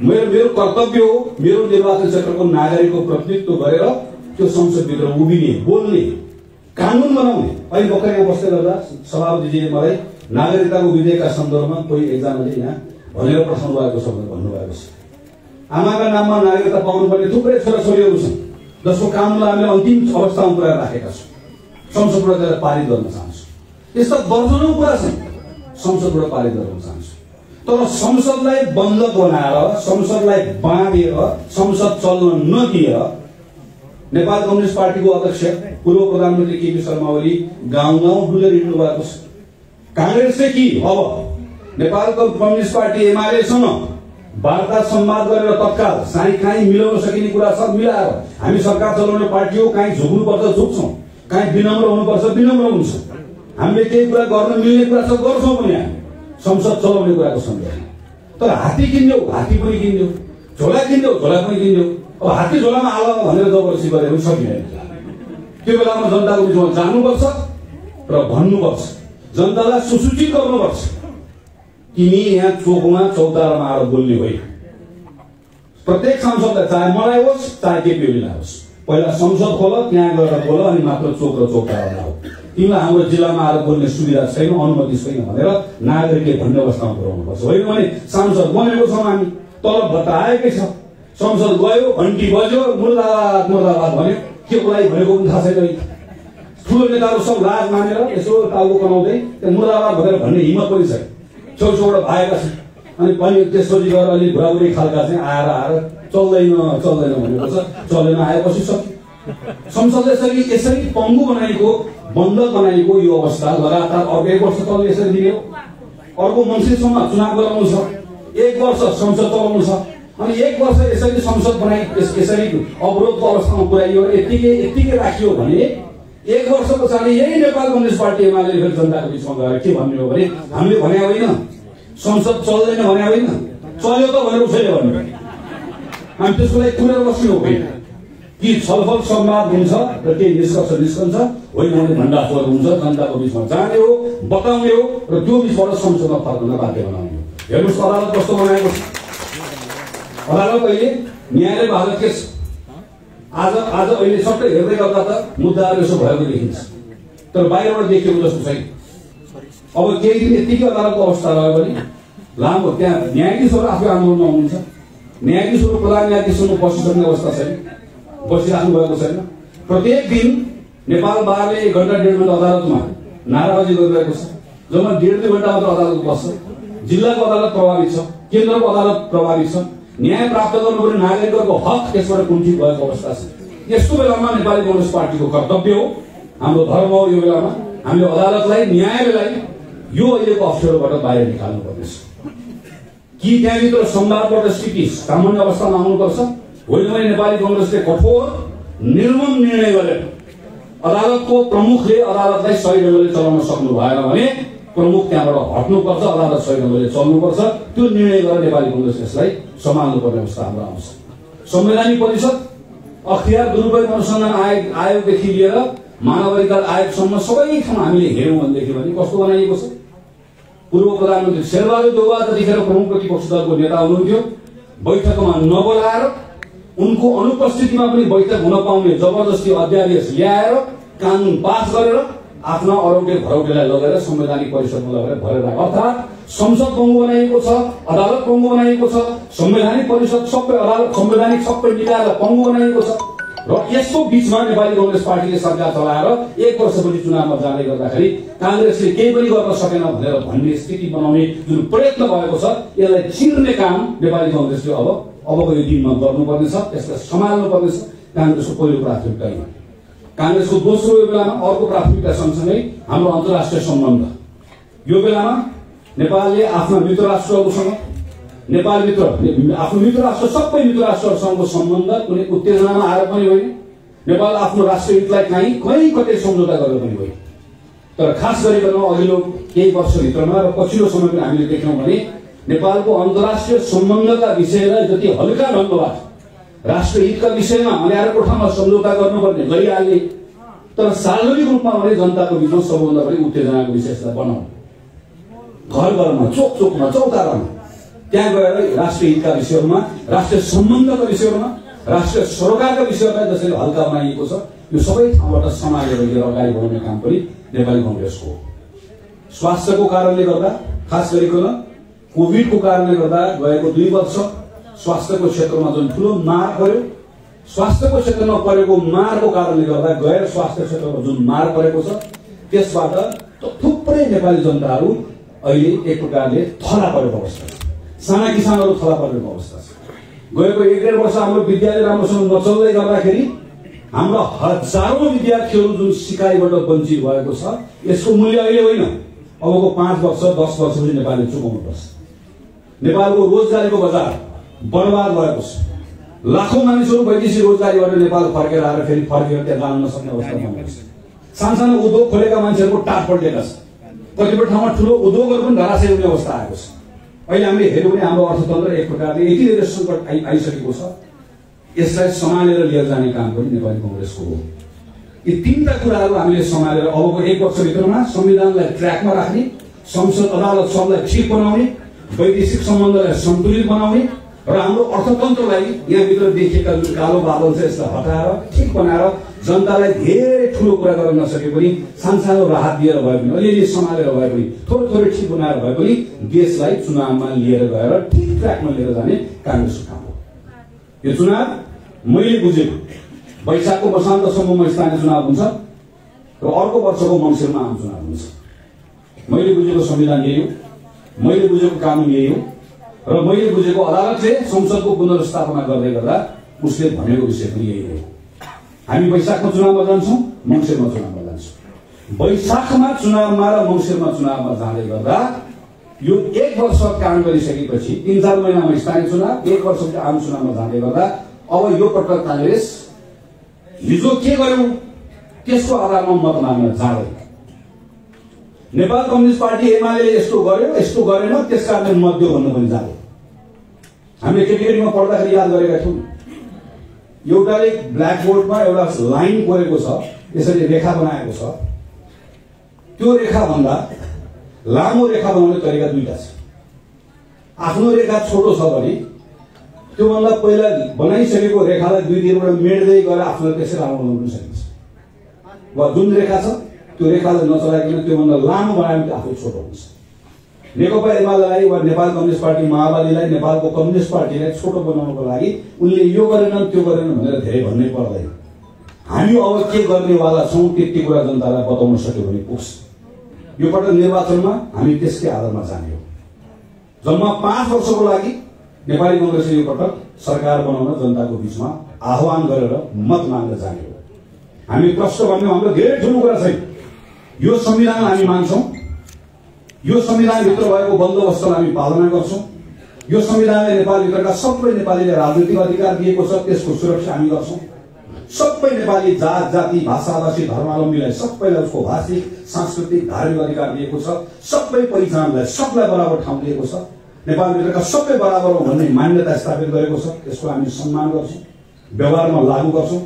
मेरो कर्तव्य हो मेरो निर्वाचन क्षेत्रको नागरिकको प्रतिनिधित्व गरेर त्यो संसदभित्र उभिने, बोल्ने, कानुन बनाउने। अहिले भर्खरै बस्दै गर्दा सभापतिजीले मलाई नागरिकताको विधेयकका सन्दर्भमा कोही एकजनाले यहाँ भनेर प्रश्न भएको छ भनेर भन्नुभएको छ। आमाका नाममा नागरिकता पाउनुपर्ने थुप्रै छोराछोरीहरू छन् जसको कामलाई हामीले अन्तिम अवस्थामा पुर्याएर राखेका छौँ। संसदबाट त्यसलाई पारित गर्न चाहन्छु। यस्ता दर्जनौं कुरा छन् संसदबाट पारित गर्न चाहन्छु। तर संसदलाई बन्द बनाएर, संसदलाई बाँधेर, संसद चल्न नदिएर नेपाल कम्युनिस्ट पार्टीको अध्यक्ष पूर्व प्रधानमन्त्री केपी शर्मा ओली गाउँ डुलेर हिँड्नु भएको छ। कांग्रेसले कि अब नेपालको कम्युनिस्ट पार्टी एमालेसँग वार्ता संवाद गरेर तत्काल काहीँ मिलाउन सकिने कुरा सब मिलाएर हामी सरकार चलाउने पार्टी हो, काहीँ झुक्नुपर्छ झुक्छौँ, काहीँ विनम्र हुनुपर्छ विनम्र हुन्छ, हामीले केही कुरा गर्न मिल्ने कुरा छ गर्छौँ पनि, हामी संसद चलाउने कुराको सन्दर्भमा। तर हात्ती किन्यौ हात्ती पनि किन्यौ, झोला किन्यौ झोला पनि किन्यौ। अब हात्ती झोलामा आल भनेर जबरजस्ती गरेर सकिँदैन। त्यो बेलामा जनताको बिचमा जानुपर्छ र भन्नुपर्छ, जनतालाई सुसूचित गर्नुपर्छ, तिमी यहाँ चोकमा चौतारामा आएर बोल्ने होइन। प्रत्येक सांसदलाई, चाहे मलाई होस् चाहे केपी ओलीलाई होस्, पहिला संसद खोल, त्यहाँ गएर बोल, अनि मात्र चोक र चौतारामा हो। तिमीलाई हाम्रो जिल्लामा आएर बोल्ने सुविधा छैन, अनुमति छैन भनेर नागरिकले भन्ने अवस्थामा पुर्याउनुपर्छ। होइन भने सांसद बनेको छौँ हामी, तलब भत्ता आएकै छ, संसद गयो, घन्टी बज्यो, मुर्दाबाद मुर्दाबाद भन्यो, के बोलाइ भनेको पनि थाहा छैन। ठुलो नेताहरू सब लाज मानेर यसो टाउको कमाउँदै त्यो मुर्दाबाद भनेर भन्ने हिम्मत पनि छैन। छेउछेउबाट भाएका छन्। अनि पनि त्यसपछि गएर अलिक बुढाबुढी खालका चाहिँ आएर चल्दैन भनेको छ, चलेन, आएपछि सक्यो। संसदले यसरी पङ्गु बनाएको, बन्द बनाएको यो अवस्था लगातार अर्को 1 वर्ष तल यसरी दियो। अर्को मन्त्रीसम्म चुनाव गराउनु छ, 1 वर्ष संसद चलाउनु छ, अनि 1 वर्ष यसरी संसद बनाइ यसरी अवरोधको अवस्थामा पुर्याइयो, यत्तिकै राखियो भने 1 वर्ष पछाडि यही नेपाल कम्युनिस्ट पार्टी एमाले फेरि जनताको बिचमा गएर के भन्ने हो भने हामीले भने होइन संसद चल्दैन भने होइन, चल्यो त भनेर उसैले भन्यो। हामी त्यसको लागि कुरेर बस्नु होइन। कि छलफल संवाद हुन्छ र केही निष्कर्ष निस्कन्छ, होइन भने भण्डाफोर हुन्छ, जनताको बिचमा जाने हो, बताउने हो र त्यो बिचबाट संसदमा फर्कन बाध्य बनाउने हो। हेर्नुहोस् अदालत कस्तो बनाएको छ। अदालत अहिले न्यायालयको हालत के छ? आज अहिले सबै हेर्दै गर्दा त मुद्दाहरू यसो भएको देखिन्छ, तर बाहिरबाट देखिएको जस्तो छैन। अब केही दिन यतिकै अदालतको अवस्था रह्यो भने लामो त्यहाँ न्यायाधीशहरू आफै आन्दोलनमा हुनुहुन्छ, न्यायाधीशहरू प्रधान न्यायाधीशहरू बसिसक्ने अवस्था छैन, बसिराख्नु भएको छैन। प्रत्येक दिन नेपाल बारले 1 घण्टा 1.5 घण्टा अदालतमा नाराबाजी गरिरहेको छ। जम्मा 1.5-2 घण्टा मात्र अदालत बस्छ। जिल्लाको अदालत प्रभावित छ, केन्द्रको अदालत प्रभावित छ। न्याय प्राप्त गर्नुपर्ने नागरिकहरूको हक त्यसबाट कुण्ठित भएको अवस्था छ। यस्तो बेलामा नेपाली कांग्रेस पार्टीको कर्तव्य हो, हाम्रो धर्म हो, यो बेलामा हामीले अदालतलाई, न्यायालयलाई यो अहिलेको अप्ठ्यारोबाट बाहिर निकाल्नु पर्नेछ। कि त्यहाँभित्र संवादबाट स्थिति सामान्य अवस्थामा आउनुपर्छ, होइन भने नेपाली कांग्रेसले कठोर निर्मम निर्णय गरेर अदालतको प्रमुखले अदालतलाई सही ढंगले चलाउन सक्नु भएन भने प्रमुख त्यहाँबाट हट्नुपर्छ, अदालत सही ढंगले चल्नुपर्छ। त्यो निर्णय गरेर नेपाली कांग्रेस यसलाई सम्हाल्नुपर्ने अवस्था हाम्रो आउँछ। संवैधानिक परिषद, अख्तियार दुरुपयोग अनुसन्धान आयोगदेखि लिएर मानव अधिकार आयोगसम्म सबै ठाउँ हामीले हेर्यौं भनेदेखि भने कस्तो बनाइएको छ। पूर्व प्रधानमन्त्री शेरबहादुर देउवा जतिखेर प्रमुख प्रतिपक्ष दलको नेता हुनुहुन्थ्यो, बैठकमा नबोलाएर उनको अनुपस्थितिमा पनि बैठक हुन पाउने जबरजस्ती अध्यादेश ल्याएर कानून पास गरेर आफ्ना अरौटे भरौटेलाई लगेर संवैधानिक परिषदमा लगेर भरेर, अर्थात् संसद बङ्गो बनाइएको छ, अदालत बङ्गो बनाइएको छ, संवैधानिक परिषद सबै अदालत संवैधानिक सबै निकायलाई बङ्गो बनाइएको छ। र यसको बीचमा नेपाली कांग्रेस पार्टीले सरकार चलाएर 1 वर्षपछि चुनावमा जाँदै गर्दाखेरि कांग्रेसले केही पनि गर्न सकेन भनेर भन्ने स्थिति बनाउने जुन प्रयत्न भएको छ, यसलाई चिर्ने काम नेपाली कांग्रेसले अबको यो दिनमा गर्नुपर्नेछ, यसलाई सम्हाल्नु पर्नेछ। कांग्रेसको पहिलो प्राथमिकता हो। कांग्रेसको दोस्रो यो बेलामा अर्को प्राथमिकता सँगसँगै हाम्रो अन्तर्राष्ट्रिय सम्बन्ध। यो बेलामा नेपालले आफ्ना मित्र राष्ट्रहरूसँग आफ्नो मित्र राष्ट्र सबै मित्र राष्ट्रहरूसँगको सम्बन्ध कुनै उत्तेजनामा आएर पनि होइन, नेपाल आफ्नो राष्ट्रिय हितलाई कहीँ कतै सम्झौता गरेर पनि होइन। तर खास गरिकन अघिल्लो केही वर्षभित्रमा र पछिल्लो समयमा हामीले देख्यौं भने नेपालको अन्तर्राष्ट्रिय सम्बन्धका विषयलाई जति हल्का ढंगबाट राष्ट्रिय हितका विषयमा अँध्यारोको ठाउँमा सम्झौता गर्नुपर्ने गरिहाल्ने, तर सार्वजनिक रूपमा भने जनताको बिचमा सबभन्दा बढी उत्तेजनाको विषयलाई बनाउने, घर घरमा चोक चोकमा चौतारामा त्यहाँ गएर राष्ट्रिय हितका विषयहरूमा, राष्ट्रिय सम्बन्धका विषयहरूमा, राष्ट्रिय सरोकारका विषयहरूलाई जसरी हल्का बनाइएको छ, यो सबै ठाउँबाट समालेर लिएर अगाडि बढाउने काम पनि नेपाली कांग्रेसको हो। स्वास्थ्यको कारणले गर्दा, खास गरिकन कोभिडको कारणले गर्दा गएको 2 वर्ष स्वास्थ्यको क्षेत्रमा जुन ठूलो मार पर्यो, स्वास्थ्यको क्षेत्रमा परेको मारको कारणले गर्दा गैर स्वास्थ्य क्षेत्रमा जुन मार परेको छ, त्यसबाट थुप्रै नेपाली जनताहरू अहिले एक प्रकारले थला परेको अवस्था छ। साना किसानहरू थला परेको अवस्था छ। गएको 1.5 वर्ष हाम्रो विद्यालय राम्रोसँग नचल्दै गर्दाखेरि हाम्रा हजारौं विद्यार्थीहरू जुन सिकाइबाट वञ्चित भएको छ, यसको मूल्य अहिले होइन, अबको 5 वर्ष 10 वर्षपछि नेपालले चुकाउनु पर्छ। नेपालको रोजगारीको बजार बर्बाद भएको छ। लाखौं मानिसहरू वैदेशिक रोजगारीबाट नेपाल फर्केर आएर फेरि फर्केर त्यहाँ जान नसक्ने अवस्था भएको छ। सानसानो उद्योग खोलेका मान्छेहरूको टाट पल्टेका छ। कतिपय ठाउँमा ठूलो उद्योगहरू पनि धराशयी हुने अवस्था आएको छ। अहिले हामीले हेर्यौं भने हाम्रो अर्थतन्त्र एक प्रकारले यति धेरै सङ्कट आइसकेको छ, यसलाई सम्हालेर लिएर जाने काम पनि नेपाली कांग्रेसको हो। यी 3टा कुराहरू हामीले सम्हालेर अबको 1 वर्षभित्रमा संविधानलाई ट्र्याकमा राख्ने, संसद अदालत सबलाई ठिक बनाउने, वैदेशिक सम्बन्धलाई सन्तुलित बनाउने र हाम्रो अर्थतन्त्रलाई यहाँभित्र देखिएका जुन कालो बादल छ यसलाई हटाएर ठिक बनाएर जनतालाई धेरै ठूलो कुरा गर्न नसके पनि सानसानो राहत दिएर भए पनि, अलिअलि सम्हालेर भए पनि, थोरै ठिक बनाएर भए पनि देशलाई चुनावमा लिएर गएर ठिक ट्र्याकमा लिएर जाने कांग्रेसको काम हो। यो चुनाव मैले बुझेको वैशाखको मसान्तसम्ममा स्थानीय चुनाव हुन्छ र अर्को वर्षको मङ्सिरमा आम चुनाव हुन्छ। मैले बुझेको संविधान यही हो, मैले बुझेको कानून यही हो र मैले बुझेको अदालतले संसदको पुनर्स्थापना गर्दै गर्दा उसले भनेको विषय पनि यही हो। हामी वैशाखमा चुनावमा जान्छौं, मङ्सिरमा चुनावमा जान्छौं। वैशाखमा चुनावमा र मङ्सिरमा चुनावमा जाँदै गर्दा यो 1 वर्ष काम गरिसकेपछि 3-4 महिनामा स्थानीय चुनाव, 1 वर्षपछि आम चुनावमा जाँदै गर्दा अब यो पटक कांग्रेस हिजो के गर्यो त्यसको आधारमा मत माग्न जाँदैन। नेपाल कम्युनिस्ट पार्टी एमाले यस्तो गर्यो, यस्तो गरेन, त्यसकारणले मत दियो भन्नु पनि जाँदैन। हामीले केटीकेटीमा पढ्दाखेरि याद गरेका थियौं, एउटाले ब्ल्याकबोर्डमा एउटा लाइन कोरेको छ, यसरी रेखा बनाएको छ। त्यो रेखा भन्दा लामो रेखा बनाउने तरिका दुईटा छ। आफ्नो रेखा छोटो छ भने त्योभन्दा पहिला बनाइसकेको रेखालाई दुई दिनबाट मेट्दै गएर आफूलाई त्यसै लामो बनाउन सकिन्छ। वा जुन रेखा छ त्यो रेखालाई नचलाइकन त्योभन्दा लामो बनायो भने आफू छोटो हुन्छ। नेकपा एमालेलाई वा नेपाल कम्युनिस्ट पार्टी माओवादीलाई, नेपालको कम्युनिस्ट पार्टीलाई छोटो बनाउनको लागि उनले यो गरेनन् त्यो गरेनन् भनेर धेरै भन्नै पर्दैन। हामी अब के गर्नेवाला छौँ त्यति कुरा जनतालाई बताउन सक्यो भने पुग्छ। यो पटक निर्वाचनमा हामी त्यसकै आधारमा जाने हो। जम्मा 5 वर्षको लागि नेपाली कांग्रेसले यो पटक सरकार बनाउन जनताको बीचमा आह्वान गरेर मत माग्न जाने हो। हामी प्रश्न भन्ने हाम्रो धेरै ठुलो कुरा छैन। यो संविधान हामी मान्छौं, यो संविधानभित्र भएको बन्दोबस्तलाई हामी पालना गर्छौं। यो संविधानले नेपालभित्रका सबै नेपालीले राजनीतिक अधिकार दिएको छ, त्यसको सुरक्षा हामी गर्छौं। सबै नेपाली जात जाति भाषाभाषी धर्मावलम्बीलाई सबैलाई उसको भाषिक सांस्कृतिक धार्मिक अधिकार दिएको छ। सबै पहिचानलाई सबलाई बराबर ठाउँ दिएको छ। नेपालभित्रका सबै बराबर हो भन्ने मान्यता स्थापित गरेको छ, त्यसको हामी सम्मान गर्छौं, व्यवहारमा लागू गर्छौं।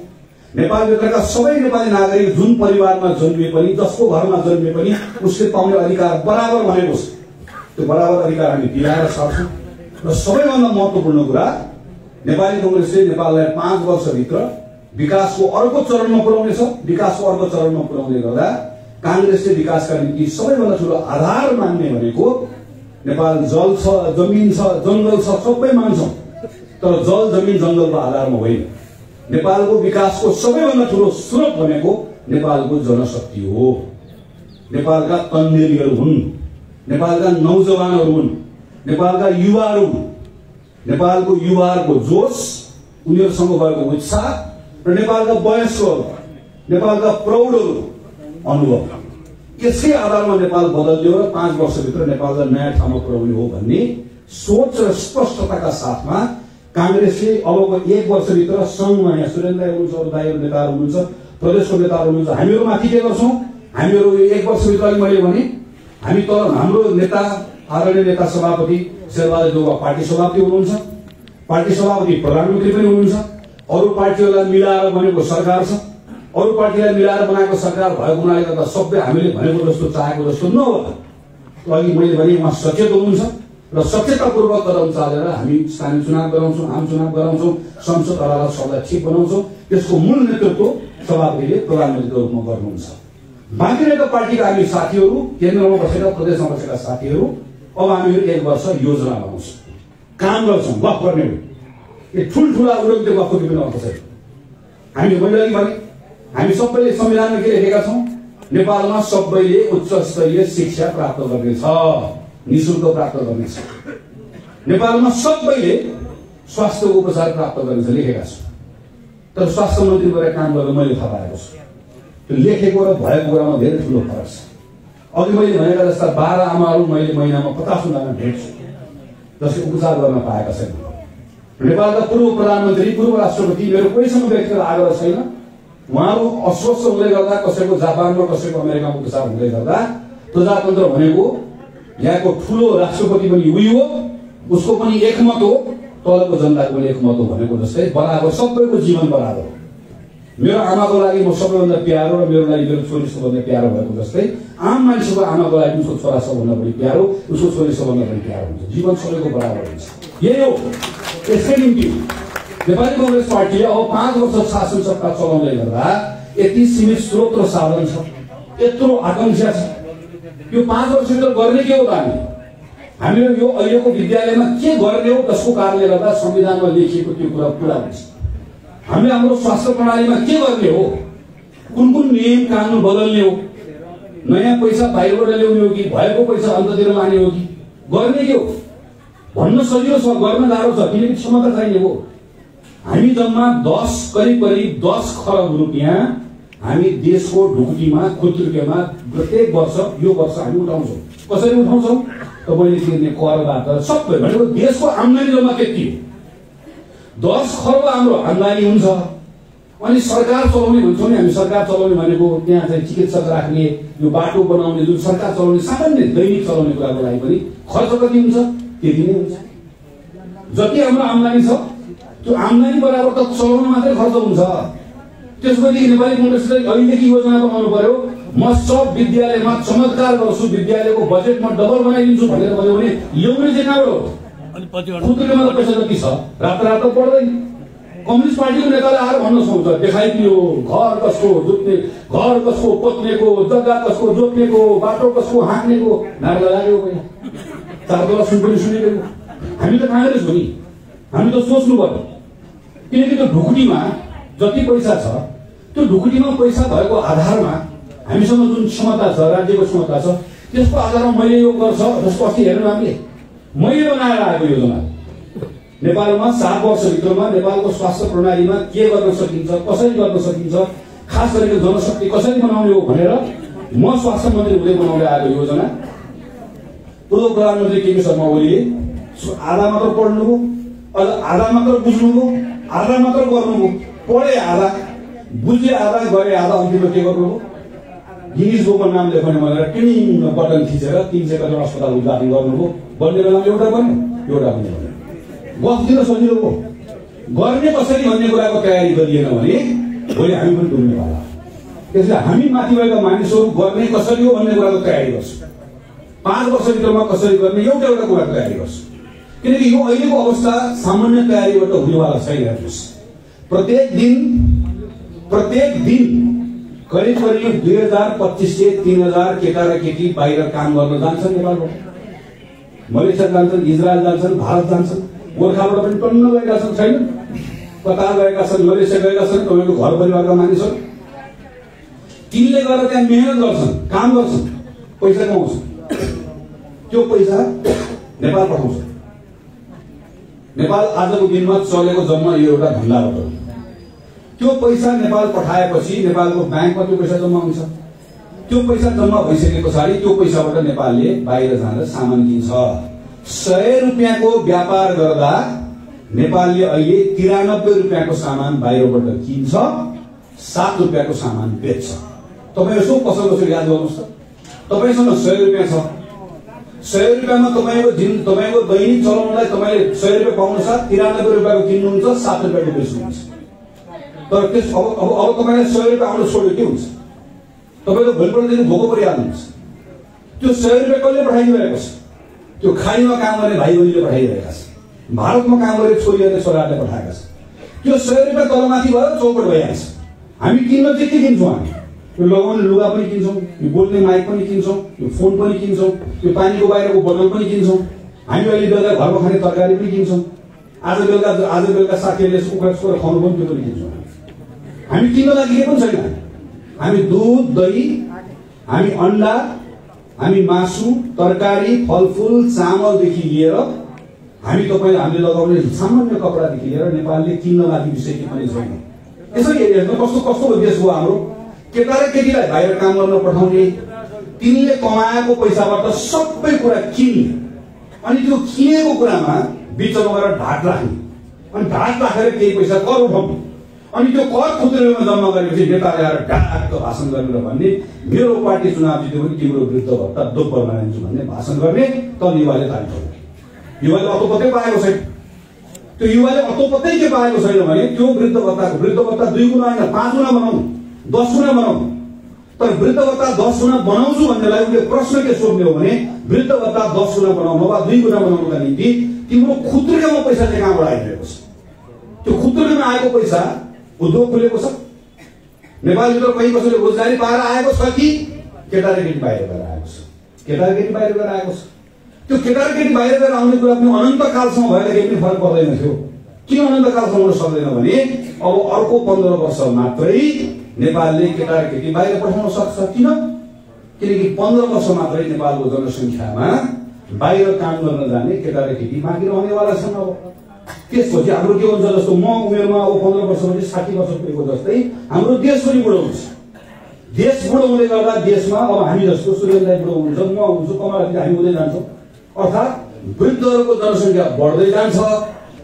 नेपालभित्रका सबै नेपाली नागरिक जुन परिवारमा जन्मिए पनि, जसको घरमा जन्मिए पनि उसले पाउने अधिकार बराबर भनेको छ। त्यो बराबर अधिकार हामी दिलाएर सक्छौं। र सबैभन्दा महत्त्वपूर्ण कुरा, नेपाली कांग्रेसले नेपाललाई 5 वर्षभित्र विकासको अर्को चरणमा पुर्याउनेछ। विकासको अर्को चरणमा पुर्याउँदै गर्दा कांग्रेसले विकासका निम्ति सबैभन्दा ठूलो आधार मान्ने भनेको नेपाल जल छ, जमिन छ, जंगल छ, सबै मान्छौं, तर जल जमिन जंगलको आधारमा होइन। नेपालको विकासको सबैभन्दा ठूलो स्रोत भनेको नेपालको जनशक्ति हो। नेपालका तन्नेरीहरू हुन्, नेपालका नौजवानहरू हुन्, नेपालका युवाहरू हुन्। नेपालको युवाहरूको जोश, उनीहरूसँग भएको उत्साह र नेपालका वयस्कहरू, नेपालका प्रौढहरू अनुभव, यसकै आधारमा नेपाल बदल्यो र 5 वर्षभित्र नेपाललाई नयाँ ठाउँमा पुर्याउने हो भन्ने सोच र स्पष्टताका साथमा कांग्रेसले अबको 1 वर्षभित्र संघमा यहाँ सुरेन्द्र हुनुहुन्छ, अरू दाइहरू नेताहरू हुनुहुन्छ, प्रदेशको नेताहरू हुनुहुन्छ, हामीहरू माथि के गर्छौं? हामीहरू 1 वर्षभित्र मैले भने हामी त हाम्रो नेता आदरणीय नेता सभापति शेरबहादुर देउवा पार्टी सभापति हुनुहुन्छ, पार्टी सभापति प्रधानमन्त्री पनि हुनुहुन्छ। अरू पार्टीहरूलाई मिलाएर बनेको सरकार छ। अरू पार्टीलाई मिलाएर बनाएको सरकार भएको हुनाले गर्दा सबै हामीले भनेको जस्तो चाहेको जस्तो नहोला। अघि मैले भने उहाँ सचेत हुनुहुन्छ र सचेततापूर्वक कदम चालेर हामी स्थानीय चुनाव गराउँछौं, आम चुनाव गराउँछौं, संसद अदालत सबलाई ठीक बनाउँछौं। त्यसको मूल नेतृत्व सभापतिले प्रधानमन्त्रीको रूपमा गर्नुहुन्छ। बाँकी रहेका पार्टीका हामी साथीहरू, केन्द्रमा बसेका प्रदेशमा बसेका साथीहरू, अब हामीहरू 1 वर्ष योजना बनाउँछौं, काम गर्छौं, गफ गर्ने हो। यो ठुल्ठुला उद्योग गफको पनि अर्थ छैन। हामी मैले अघि भने हामी सबैले संविधानमा के लेखेका छौं? नेपालमा सबैले उच्च स्तरीय शिक्षा प्राप्त गर्नेछ, निशुल्क प्राप्त गर्नेछ। नेपालमा सबैले स्वास्थ्य उपचार प्राप्त गर्नेछ लेखेका छौं। तर स्वास्थ्य मन्त्री भएर काम गर्न मैले थाहा पाएको छु, त्यो लेखेको र भएको कुरामा धेरै ठुलो फरक छ। अघि मैले भनेका जस्ता 12 आमाहरू मैले महिनामा 50 जना भेट्छु जसले उपचार गर्न पाएका छैनन्। नेपालका पूर्व प्रधानमन्त्री, पूर्व राष्ट्रपति, मेरो कोहीसँग व्यक्तिगत आग्रह छैन, उहाँहरू अस्वस्थ हुँदै गर्दा, कसैको जापानमा कसैको अमेरिकामा उपचार हुँदै गर्दा, प्रजातन्त्र भनेको यहाँको ठूलो राष्ट्रपति पनि उही हो, उसको पनि एकमत हो, तलको जनताको पनि एकमत हो भनेको जस्तै बराबर सबैको जीवन बराबर हो। मेरो आमाको लागि म सबैभन्दा प्यारो र मेरो लागि मेरो छोरी सबैभन्दा प्यारो भएको जस्तै आम मान्छेको आमाको लागि उसको छोरा सबैभन्दा बढी प्यारो, उसको छोरी सबैभन्दा बढी प्यारो हुन्छ। जीवन सबैको बराबर हुन्छ। यही हो। यसकै निम्ति नेपाली कांग्रेस पार्टीले अब 5 वर्ष शासन सत्ता चलाउँदै गर्दा यति सीमित स्रोत र साधन छ, यत्रो आकांक्षा छ। यो 5 वर्षभित्र गर्ने के हो त? हामीले यो अहिलेको विद्यालयमा के गर्ने हो जसको कारणले गर्दा संविधानमा लेखिएको त्यो कुरा पूरा हुन्छ। हामीले हाम्रो स्वास्थ्य प्रणालीमा के गर्ने हो? कुन कुन नियम कानुन बदल्ने हो? नयाँ पैसा बाहिरबाट ल्याउने हो कि भएको पैसा अन्ततिर लाने हो कि गर्ने के हो? भन्न सजिलो छ, गर्न गाह्रो छ, किनकि क्षमता चाहिने हो। हामी जम्मा करिब 10 खरब रुपियाँ हामी देशको ढुकुटीमा, खुद्रुकेमा प्रत्येक वर्ष यो वर्ष हामी उठाउँछौँ। कसरी उठाउँछौँ? तपाईले तिर्ने करबाट सबै भनेको देशको आम्दानी जम्मा त्यति हो। 10 खरब हाम्रो आम्दानी हुन्छ। अनि सरकार चलाउने भन्छौँ नि हामी, सरकार चलाउने भनेको त्यहाँ चाहिँ चिकित्सक राख्ने, यो बाटो बनाउने, जुन सरकार चलाउने सामान्य दैनिक चलाउने कुराको लागि पनि खर्च कति हुन्छ? त्यति नै हुन्छ। जति हाम्रो आम्दानी छ त्यो आम्दानी बराबर त चलाउन मात्रै खर्च हुन्छ। त्यसपछि नेपाली कङ्ग्रेसले अहिलेदेखि योजना बनाउनु पर्यो, म सब विद्यालयमा चमत्कार गर्छु, विद्यालयको बजेट म डबल बनाइदिन्छु भनेर भन्यो भने ल्याउने चाहिँ कहाँबाट हो? खुद्रेमा त पैसा जति छ रात पढ्दैन। कम्युनिस्ट पार्टीको नेताले आएर भन्न सक्छ, देखाइदियो घर कसको जोत्ने, घर कसको पोत्नेको, जग्गा कसको जोत्नेको, बाटो कसको हाँक्नेको नारा लाग्यो। पहिला 4 तोला सुन पनि सुनेको। हामी त काङ्ग्रेस हो नि, हामी त सोच्नु पर्यो। किनकि त्यो ढुकुटीमा जति पैसा छ, त्यो ढुकुटीमा पैसा भएको आधारमा हामीसँग जुन क्षमता छ, राज्यको क्षमता छ, त्यसको आधारमा मैले यो गर्छ। जसको अस्ति हेर्नु हामीले मैले बनाएर आएको योजना नेपालमा 7 वर्षभित्रमा नेपालको स्वास्थ्य प्रणालीमा के गर्न सकिन्छ, कसरी गर्न सकिन्छ, खास गरेर जनशक्ति कसरी बनाउने हो भनेर म स्वास्थ्य मन्त्री हुँदै बनाउँदै आएको योजना। पूर्व प्रधानमन्त्री केपी शर्मा ओलीले आधा मात्र पढ्नुभयो, अझ आधा मात्र बुझ्नुभयो, आधा मात्र गर्नुभयो। पढे आधा, बुझे आधा, गरे आधा, अन्तिममा के गर्नुभयो? गिनिज बुकमा नाम लेखाउने भनेर टिङ बटन थिचेर 300 करोड अस्पताल उद्घाटन गर्नुभयो। बन्ने बेलामा एउटा बन्यो, एउटा पनि बन्यो। गफ दिन सजिलो हो, गर्ने कसरी भन्ने कुराको तयारी गरिएन भने भोलि हामी पनि डुब्नेवाला। त्यसले हामी माथि भएका मानिसहरू गर्ने कसरी हो भन्ने कुराको तयारी गर्छौँ। 5 वर्षभित्रमा कसरी गर्ने एउटा कुराको तयारी गर्छौँ। किनकि यो अहिलेको अवस्था सामान्य तयारीबाट हुनेवाला छैन। हेर्नुहोस्, प्रत्येक दिन करिब 2000-2500 3000 केटा र केटी बाहिर काम गर्न जान्छन्। नेपालबाट मलेसिया जान्छन्, इजरायल जान्छन्, भारत जान्छन्, गोर्खाबाट पनि टन्न गएका छन्। छैन, कतार गएका छन्, मलेसिया गएका छन्। तपाईँको घर परिवारका मानिसहरू तिनले गएर त्यहाँ मेहनत गर्छन्, काम गर्छन्, पैसा कमाउँछन्। त्यो पैसा नेपाल पठाउँछ। नेपाल आजको दिनमा चलेको जम्मा यो एउटा धन्दाबाट हो। त्यो पैसा नेपाल पठाएपछि नेपालको ब्याङ्कमा त्यो पैसा जम्मा हुन्छ। त्यो पैसा जम्मा भइसके पछाडि त्यो पैसाबाट नेपालले बाहिर जाँदा सामान किन्छ। 100 रुपियाँको व्यापार गर्दा नेपालले अहिले 93 रुपियाँको सामान बाहिरबाट किन्छ, 7 रुपियाँको सामान बेच्छ। तपाईँ यसो कसो याद गर्नुहोस् त। तपाईँसँग 100 रुपियाँ छ, 100 रुपियाँमा तपाईँको दैनिक चलाउनलाई तपाईँले 100 रुपियाँ पाउनु साथ 93 रुपियाँको किन्नुहुन्छ, 7 रुपियाँको बेच्नुहुन्छ। तर त्यस अब तपाईँलाई 100 रुपियाँ आउनु छोड्यो के हुन्छ? तपाईँको भोलिपल्ट भोको परिहाल्नुहुन्छ। त्यो 100 रुपियाँ कसले पठाइदिइरहेको छ? त्यो खानीमा काम गर्ने भाइ बहिनीले पठाइरहेका छन्। भारतमा काम गर्ने छोरीहरूले छोराहरूले पठाएका छन्। त्यो 100 रुपियाँ तलमाथि भयो, चौपट भइहाल्छ। हामी किन्न चाहिँ के किन्छौँ? हामी यो लगाउने लुगा पनि किन्छौँ, यो बोल्ने माइक पनि किन्छौँ, यो फोन पनि किन्छौँ, यो पानीको बाहिरको बोतल पनि किन्छौँ। हामी अहिले बेलुका घरमा खाने तरकारी पनि किन्छौँ। आज बेलुका साथीहरूले कुखुरा खुवाउनु पनि त्यो पनि किन्छौँ। हामी किन्न लागि के पनि छैन। हामी दुध, दही, हामी अन्डा, हामी मासु, तरकारी, फलफुल, चामलदेखि लिएर हामी तपाईँले हामीले लगाउने सामान्य कपडादेखि लिएर नेपालले किन्न लागि विषय के पनि छैन। यसरी हेर्नु कस्तो देश हो हाम्रो। केटा र केटीलाई बाहिर काम गर्न पठाउने, तिनले कमाएको पैसाबाट सबै कुरा किन्ने, अनि त्यो किनेको कुरामा बिचमा गएर ढाक राख्ने, अनि ढाक राखेर केही पैसा कर उठाउने, अनि त्यो कर खुद्रेमा जम्मा गरेपछि नेताले आएर ढाक भाषण गरेर भन्ने मेरो पार्टी चुनाव जित्यो भने तिम्रो वृद्ध भत्ता दोब्बर बनाइदिन्छु भन्ने भाषण गर्ने। त युवाले ताली बजाउने। युवाले अतोपत्तै पाएको छैन। त्यो युवाले अतोपत्तै के पाएको छैन भने त्यो वृद्ध भत्ता 2 गुणा होइन 5 गुणा बनाउनु, 10 गुणा बनाउनु। तर वृद्ध भत्ता 10 गुणा बनाउँछु भन्नेलाई उनले प्रश्न के सोध्ने हो भने वृद्ध भत्ता 10 गुणा बनाउनु वा 2 गुणा बनाउनुका निम्ति तिम्रो खुद्रेमा पैसा चाहिँ कहाँबाट आइरहेको छ? त्यो खुद्रेमा आएको पैसा उद्योग खुलेको छ। नेपालभित्र कहीँ कसैले रोजगारी पाएर आएको छ कि केटा र केटी बाहिर गएर आएको छ? केटा र केटी बाहिर गएर आएको छ। त्यो केटा र केटी बाहिर गएर आउने कुरा पनि अनन्तकालसम्म भएर केही पनि फरक पर्दैन थियो। किन अनन्तकालसम्म हुन सक्दैन भने अब अर्को 15 वर्ष मात्रै नेपालले केटा र केटी बाहिर पठाउन सक्छ। किनकि 15 वर्ष मात्रै नेपालको जनसङ्ख्यामा बाहिर काम गर्न जाने केटा र केटी बाँकी रहनेवाला छन्। अब त्यसपछि हाम्रो के हुन्छ जस्तो म उमेरमा अब 15 वर्षपछि 60 वर्ष पुगेको जस्तै हाम्रो देश पनि बुढो हुन्छ। देश बुढो हुँदै गर्दा देशमा अब हामी जस्तो सुरेन्द्र बुढो हुन्छ, म हुन्छु, कमलाले हामी हुँदै जान्छौँ। अर्थात् वृद्धहरूको जनसङ्ख्या बढ्दै जान्छ।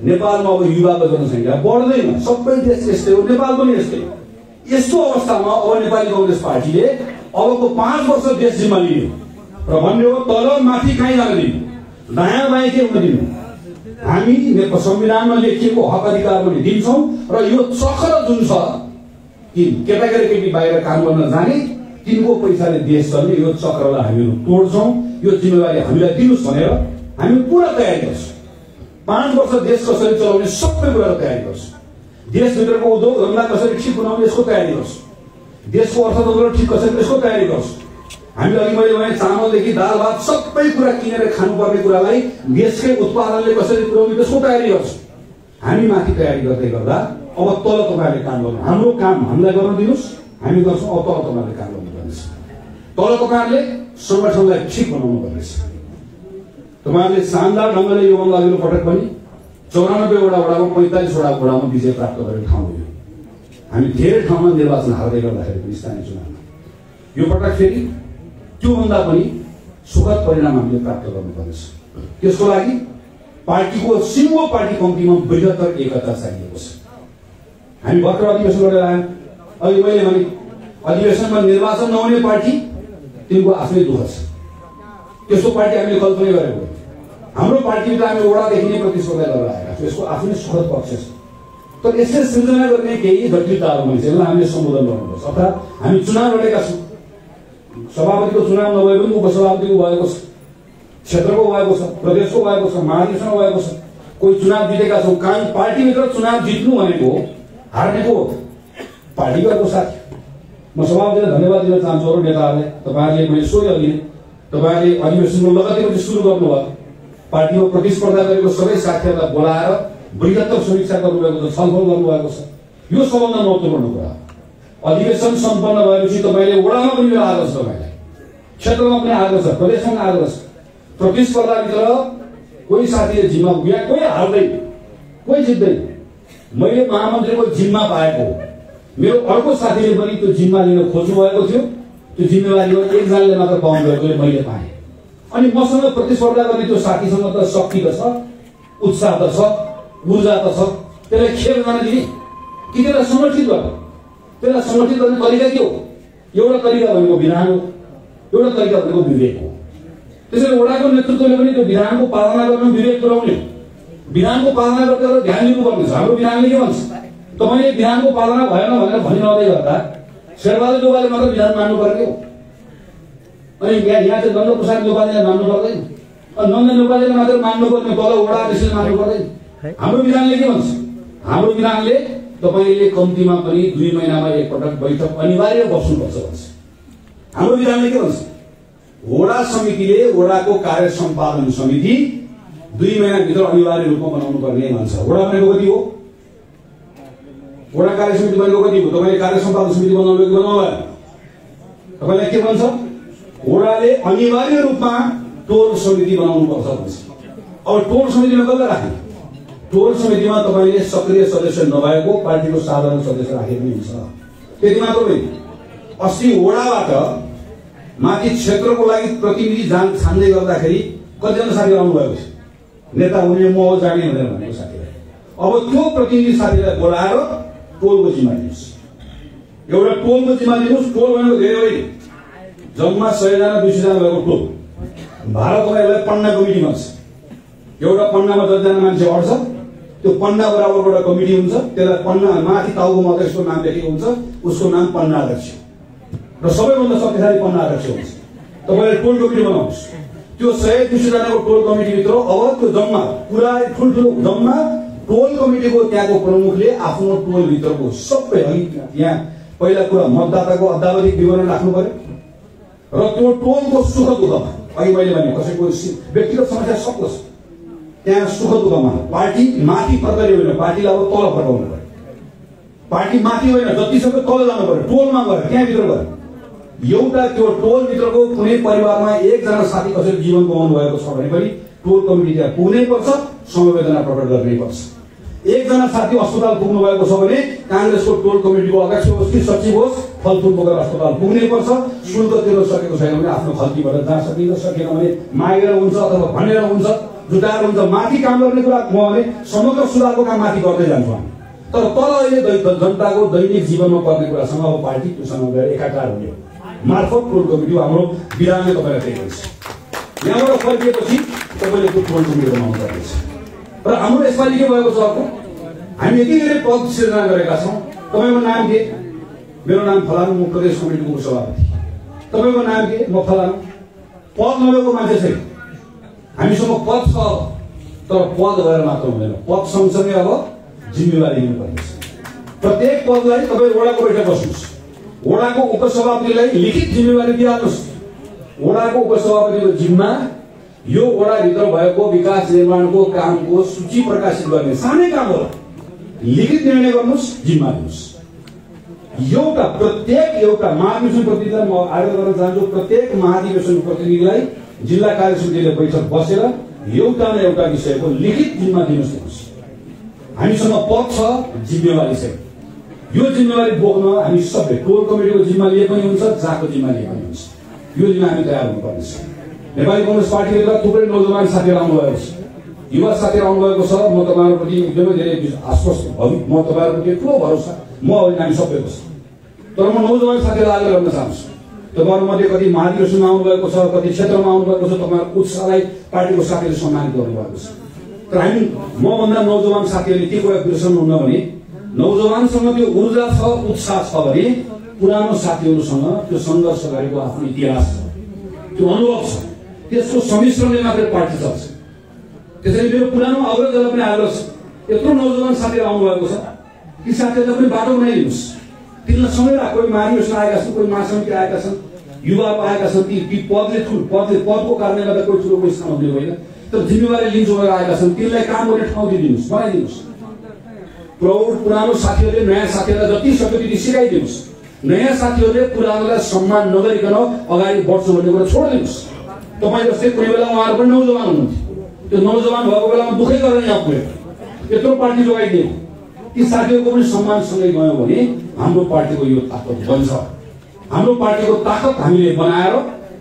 नेपालमा अब युवाको जनसङ्ख्या बढ्दैन। सबै देश यस्तै हो, नेपाल पनि यस्तै। यस्तो अवस्थामा अब नेपाली कांग्रेस पार्टीले अबको 5 वर्ष देश जिम्मा लियो र भन्ने हो तल माथि कहीँ जान दिनु, दायाँ बायाँ के हुन दिनु। हामी संविधानमा लेखिएको हक अधिकार पनि दिन्छौं र यो चक्र जुन छ कि केटाकेटी बाहिर काम गर्न जाने तिनको पैसाले देश चल्ने यो चक्रलाई हामीहरू तोड्छौं। यो जिम्मेवारी हामीलाई दिनुस् भनेर हामी पूरा तयारी गर्छौं। 5 वर्ष देश कसरी चलाउने सबै कुरा तयारी गर्छौं। देशभित्रको उद्योग धन्दा कसरी ठिक बनाउने यसको तयारी गर्छौं। देशको अर्थतन्त्र ठिक कसरी यसको तयारी गर्छौं। हामीले अघि मैले भने चामलदेखि दाल भात सबै कुरा किनेर खानुपर्ने कुरालाई देशकै उत्पादनले कसरी पुर्याउने त्यसको तयारी गर्छौं। हामी माथि तयारी गर्दै गर्दा अब तल तपाईहरुले काम गर्नु। हाम्रो काम हामीलाई गर्न दिनुस्, हामी गर्छौं। अब तल तपाईहरुले काम गर्नुपर्नेछ। तल तपाईहरुले संगठनलाई ठिक बनाउनु पर्नेछ। तपाईहरुले शानदार ढंगले यो भन्दा अघिल्लो पटक पनि 94 वटा वडामा 45 वटा वडामा विजय प्राप्त गरेको ठाउँ हो। हामी धेरै ठाउँमा निर्वाचन हार्दै गर्दाखेरि पनि स्थानीय चुनावमा यो पटक फेरि त्यो भन्दा पनि सुखद परिणाम हामीले प्राप्त गर्नुपर्नेछ। त्यसको लागि पार्टीको सिङ्गो पार्टी कम्तीमा बृहत्तर एकता चाहिएको छ। हामी भर्खर अधिवेशन गरेर आयौं। अहिले मैले भने अधिवेशनमा निर्वाचन नहुने पार्टी तिनको आफ्नै दुःख छ। त्यसको पार्टी हामीले कल्पना गरेको हाम्रो पार्टीमा हामी वडादेखि नै प्रतिस्पर्धा गरेर आएका छौँ। यसको आफ्नै सुखद पक्ष छ। तर यसले सृजना गर्ने केही जटिलताहरू हुन्छ जसलाई हामीले सम्बोधन गर्नुपर्छ। अर्थात् हामी चुनाव लडेका छौँ। सभापतिको चुनाव नभए पनि उपसभापतिको भएको छ, क्षेत्रको भएको छ, प्रदेशको भएको छ, महाधिवेशनको भएको छ। कोही चुनाव जितेका छौँ। कारण पार्टीभित्र चुनाव जित्नु भनेको हार्नेको पार्टीको साथी। म सभापतिलाई धन्यवाद दिन चाहन्छु अरू नेताहरूलाई। तपाईहरुले मैले सोधे अघि तपाईहरुले अधिवेशनको लगत्तै सुरु गर्नुभयो। पार्टीमा प्रतिस्पर्धा गरेको सबै साथीहरूलाई बोलाएर बृहत्तर समीक्षा गर्नुभएको छ, छलफल गर्नुभएको छ। यो सबभन्दा महत्त्वपूर्ण कुरा। अधिवेशन सम्पन्न भएपछि तपाईले वडामा पनि मेरो आग्रह छ, तपाईलाई क्षेत्रमा पनि आग्रह छ, प्रदेशमा पनि आग्रह छ। प्रतिस्पर्धाभित्र कोही साथीले जिम्मा पुग्या, कोही हार्दै, कोही जित्दै। मैले महामन्त्रीको जिम्मा पाएको, मेरो अर्को साथीले पनि त्यो जिम्मा लिन खोज्नु भएको थियो। त्यो जिम्मेवारीमा एकजनाले मात्र पाउनु भएको मैले पाएँ। अनि मसँग प्रतिस्पर्धा गर्ने त्यो साथीसँग त शक्ति त छ, उत्साह त छ, ऊर्जा त छ। त्यसलाई खेल गर्न दिने कि त्यसलाई समर्थित गर्नु? त्यसलाई समर्थित गर्ने तरिका के हो? एउटा तरिका भनेको विधान हो, एउटा तरिका भनेको विवेक हो। त्यसैले वडाको नेतृत्वले पनि त्यो विधानको पालना गर्न विवेक पुर्याउने, विधानको पालना गर्दा ध्यान दिनुपर्ने छ। हाम्रो विधानले के भन्छ? तपाईले विधानको पालना भएन भनेर भनिरहँदै गर्दा शेरबहादुर देउवाले मात्र विधान मान्नु पर्ने हो। अनि यहाँ चाहिँ नन्दप्रसाद नेपालीले मान्नु पर्दैन। अनि नन्द नेपालीले मात्र मान्नु पर्ने, तल वडा अध्यक्षले मान्नु पर्दैन। हाम्रो विधानले के भन्छ? हाम्रो विधानले तपाईले कम्तीमा पनि 2 महिनामा एकपटक बैठक अनिवार्य बस्नुपर्छ भन्छ। हाम्रो विधानले के भन्छ? वडा समितिले वडाको कार्य सम्पादन समिति 2 महिनाभित्र अनिवार्य रूपमा बनाउनु पर्ने भन्छ। वडा भनेको कति हो? वडा कार्य समिति भनेको कति हो? तपाईले कार्य सम्पादन समिति बनाउनु कि बनाउनु भएन? तपाईलाई के भन्छ? वडाले अनिवार्य रूपमा टोल समिति बनाउनु पर्छ भन्छ। अब टोल समितिमा कसलाई राख्ने? टोल समितिमा तपाईले सक्रिय सदस्य नभएको पार्टीको साधारण सदस्य राखे पनि हुन्छ। त्यति मात्र होइन, अस्ति वडाबाट माथि क्षेत्रको लागि प्रतिनिधि छान्दै गर्दाखेरि कतिजना साथी आउनु भएको छ? नेता हुने म हो जाने भनेको साथीलाई। अब त्यो प्रतिनिधि साथीलाई बोलाएर टोलको जिम्मा दिनुहोस्। एउटा टोलको जिम्मा दिनुहोस्। टोल भनेको धेरै होइन, जम्मा 100 जना 200 जना भएको टोल। भारतमा यसलाई पन्ना कमिटी भन्छ। एउटा पन्नामा 10 जना मान्छे अड्छ, त्यो पन्ना बराबर एउटा कमिटी हुन्छ। त्यसलाई पन्ना माथि टाउकोमा अध्यक्षको नाम लेखेको हुन्छ, उसको नाम पन्ना अध्यक्ष र सबैभन्दा शक्तिशाली पन्ना अध्यक्ष हुन्छ। तपाईले टोल कमिटी बनाउनुहोस्। त्यो 100-200 जनाको टोल कमिटीभित्र अब त्यो जम्मा पुरा ठुल्ठुलो जम्मा टोल कमिटीको त्यहाँको प्रमुखले आफ्नो टोल भित्रको सबै यहाँ पहिला कुरा मतदाताको अद्यावधिक विवरण राख्नु पर्यो र त्यो टोलको सुख दुःखमा अघि मैले भने कसैको व्यक्तिगत समस्या सक्छ त्यहाँ सुख दुःखमा पार्टी माथि फर्कने होइन, पार्टीलाई अब तल फर्काउनु पर्यो। पार्टी माथि होइन, जतिसक्दो तल जानु पर्यो, टोलमा गएर त्यहाँभित्र गएर एउटा त्यो टोल भित्रको कुनै परिवारमा एकजना साथी कसैले जीवन गुमाउनु भएको छ भने पनि टोल कमिटी त्यहाँ पुग्नै पर्छ, समवेदना प्रकट गर्नै पर्छ। एकजना साथी अस्पताल पुग्नु भएको छ भने कांग्रेसको टोल कमिटीको अध्यक्ष होस् कि सचिव होस् फलफुल बोकेर अस्पताल पुग्नै पर्छ। शुल्क तिर्न सकेको छैन भने आफ्नो खल्तीबाट जहाँ सकिन्छ, सकेन भने मागेर हुन्छ अथवा भनेर हुन्छ, जुटाएर हुन्छ। माथि काम गर्ने कुरा म भने समग्र सुधारको काम माथि गर्दै जान्छौँ हामी। तर तल अहिले जनताको दैनिक जीवनमा पर्ने कुरासँग अब पार्टी त्योसँग गएर एकाकार हुने मार्फत टोल कमिटी हाम्रो विधानले तपाईलाई त्यही गर्छ। यहाँबाट फर्किएपछि तपाईँले त्यो टोल कमिटी बनाउनु पर्नेछ। र हाम्रो यसपालि के भएको छ अर्को, हामी यति धेरै पद सिर्जना गरेका छौँ। तपाईँको नाम के? मेरो नाम फलानु, म प्रदेश कमिटीको सभापति। तपाईँको नाम के? म फलानु। पद नभएको मान्छे छैन। हामीसँग पद छ, तर पद भएर मात्र हुँदैन। पद सँगसँगै अब जिम्मेवारी लिनुपर्ने छ। प्रत्येक पदलाई तपाईँ वडाको बैठक बस्नुहोस्, वडाको उपसभापतिलाई लिखित जिम्मेवारी दिइहाल्नुहोस्। वडाको उपसभापतिको जिम्मा यो वडाभित्र भएको विकास निर्माणको कामको सूची प्रकाशित गर्ने सानै काम होला। लिखित निर्णय गर्नुहोस्, जिम्मा दिनुहोस्। एउटा महाधिवेशन प्रतिनिधिलाई म आग्रह गर्न चाहन्छु, प्रत्येक महाधिवेशन प्रतिनिधिलाई जिल्ला कार्यसमितिले बैठक बसेर एउटा न एउटा विषयको लिखित जिम्मा दिनुहोस्। हामीसँग पद छ, जिम्मेवारी छैन। यो जिम्मेवारी बोक्न हामी सबै कोर कमिटीको जिम्मा लिए पनि हुन्छ, जाको जिम्मा लिए पनि हुन्छ। यो जिम्मा हामी तयार हुनुपर्ने छ। नेपाली कङ्ग्रेस पार्टीभित्र थुप्रै नौजवान साथीहरू आउनुभएको छ, युवा साथीहरू आउनुभएको छ। म तपाईँहरूप्रति एकदमै धेरै आश्वस्त भएँ। म तपाईँहरूप्रति ठुलो भरोसा म हामी सबैको छ। तर म नौजवान साथीहरूलाई आग्रह गर्न चाहन्छु, तपाईँहरूमध्ये कति महाधिवेशनमा आउनुभएको छ, कति क्षेत्रमा आउनुभएको छ, तपाईँहरूको उत्साहलाई पार्टीको साथीहरूले सम्मानित गर्नुभएको छ। तर हामी मभन्दा नौजवान साथीहरूले के कुरा बिर्सनुहुन्न भने, नौजवानसँग त्यो ऊर्जा छ, उत्साह छ भने पुरानो साथीहरूसँग त्यो सङ्घर्ष गरेको आफ्नो इतिहास छ, त्यो अनुभव छ, त्यसको सम्मिश्रणले मात्रै पार्टी चल्छ। त्यसैले मेरो पुरानो अग्रजलाई पनि आग्रह छ, यत्रो नौजवान साथीहरू आउनुभएको छ, ती साथीहरूलाई पनि बाटो बनाइदिनुहोस्। तिनीलाई सँगै राख। कोही महाधिवेशन आएका छन्, कोही महासमिति आएका छन्, युवाहरू आएका छन्। ती पदको कारणले गर्दा कोही ठुलो कोही सानो हुने होइन, तर जिम्मेवारी लिन्छु भनेर आएका छन्। तिनीलाई काम गर्ने ठाउँ दिइदिनुहोस्, बनाइदिनुहोस्। पुरानो साथीहरूले नयाँ साथीहरूलाई जति सक्यो त्यति सिकाइदिनुहोस्। नयाँ साथीहरूले पुरानोलाई सम्मान नगरिकन अगाडि बढ्छु भन्ने कुरा छोडिदिनुहोस्। तपाईँ जस्तै कुनै बेला उहाँहरू पनि नौजवान हुनुहुन्थ्यो, त्यो नौजवान भएको बेलामा दुःखै गरेर यहाँ पुग्यो, यत्रो पार्टी जोगाइदिएको। ती साथीहरूको पनि सम्मानसँगै गयो भने हाम्रो पार्टीको यो ताकत बन्छ। हाम्रो पार्टीको ताकत हामीले बनाएर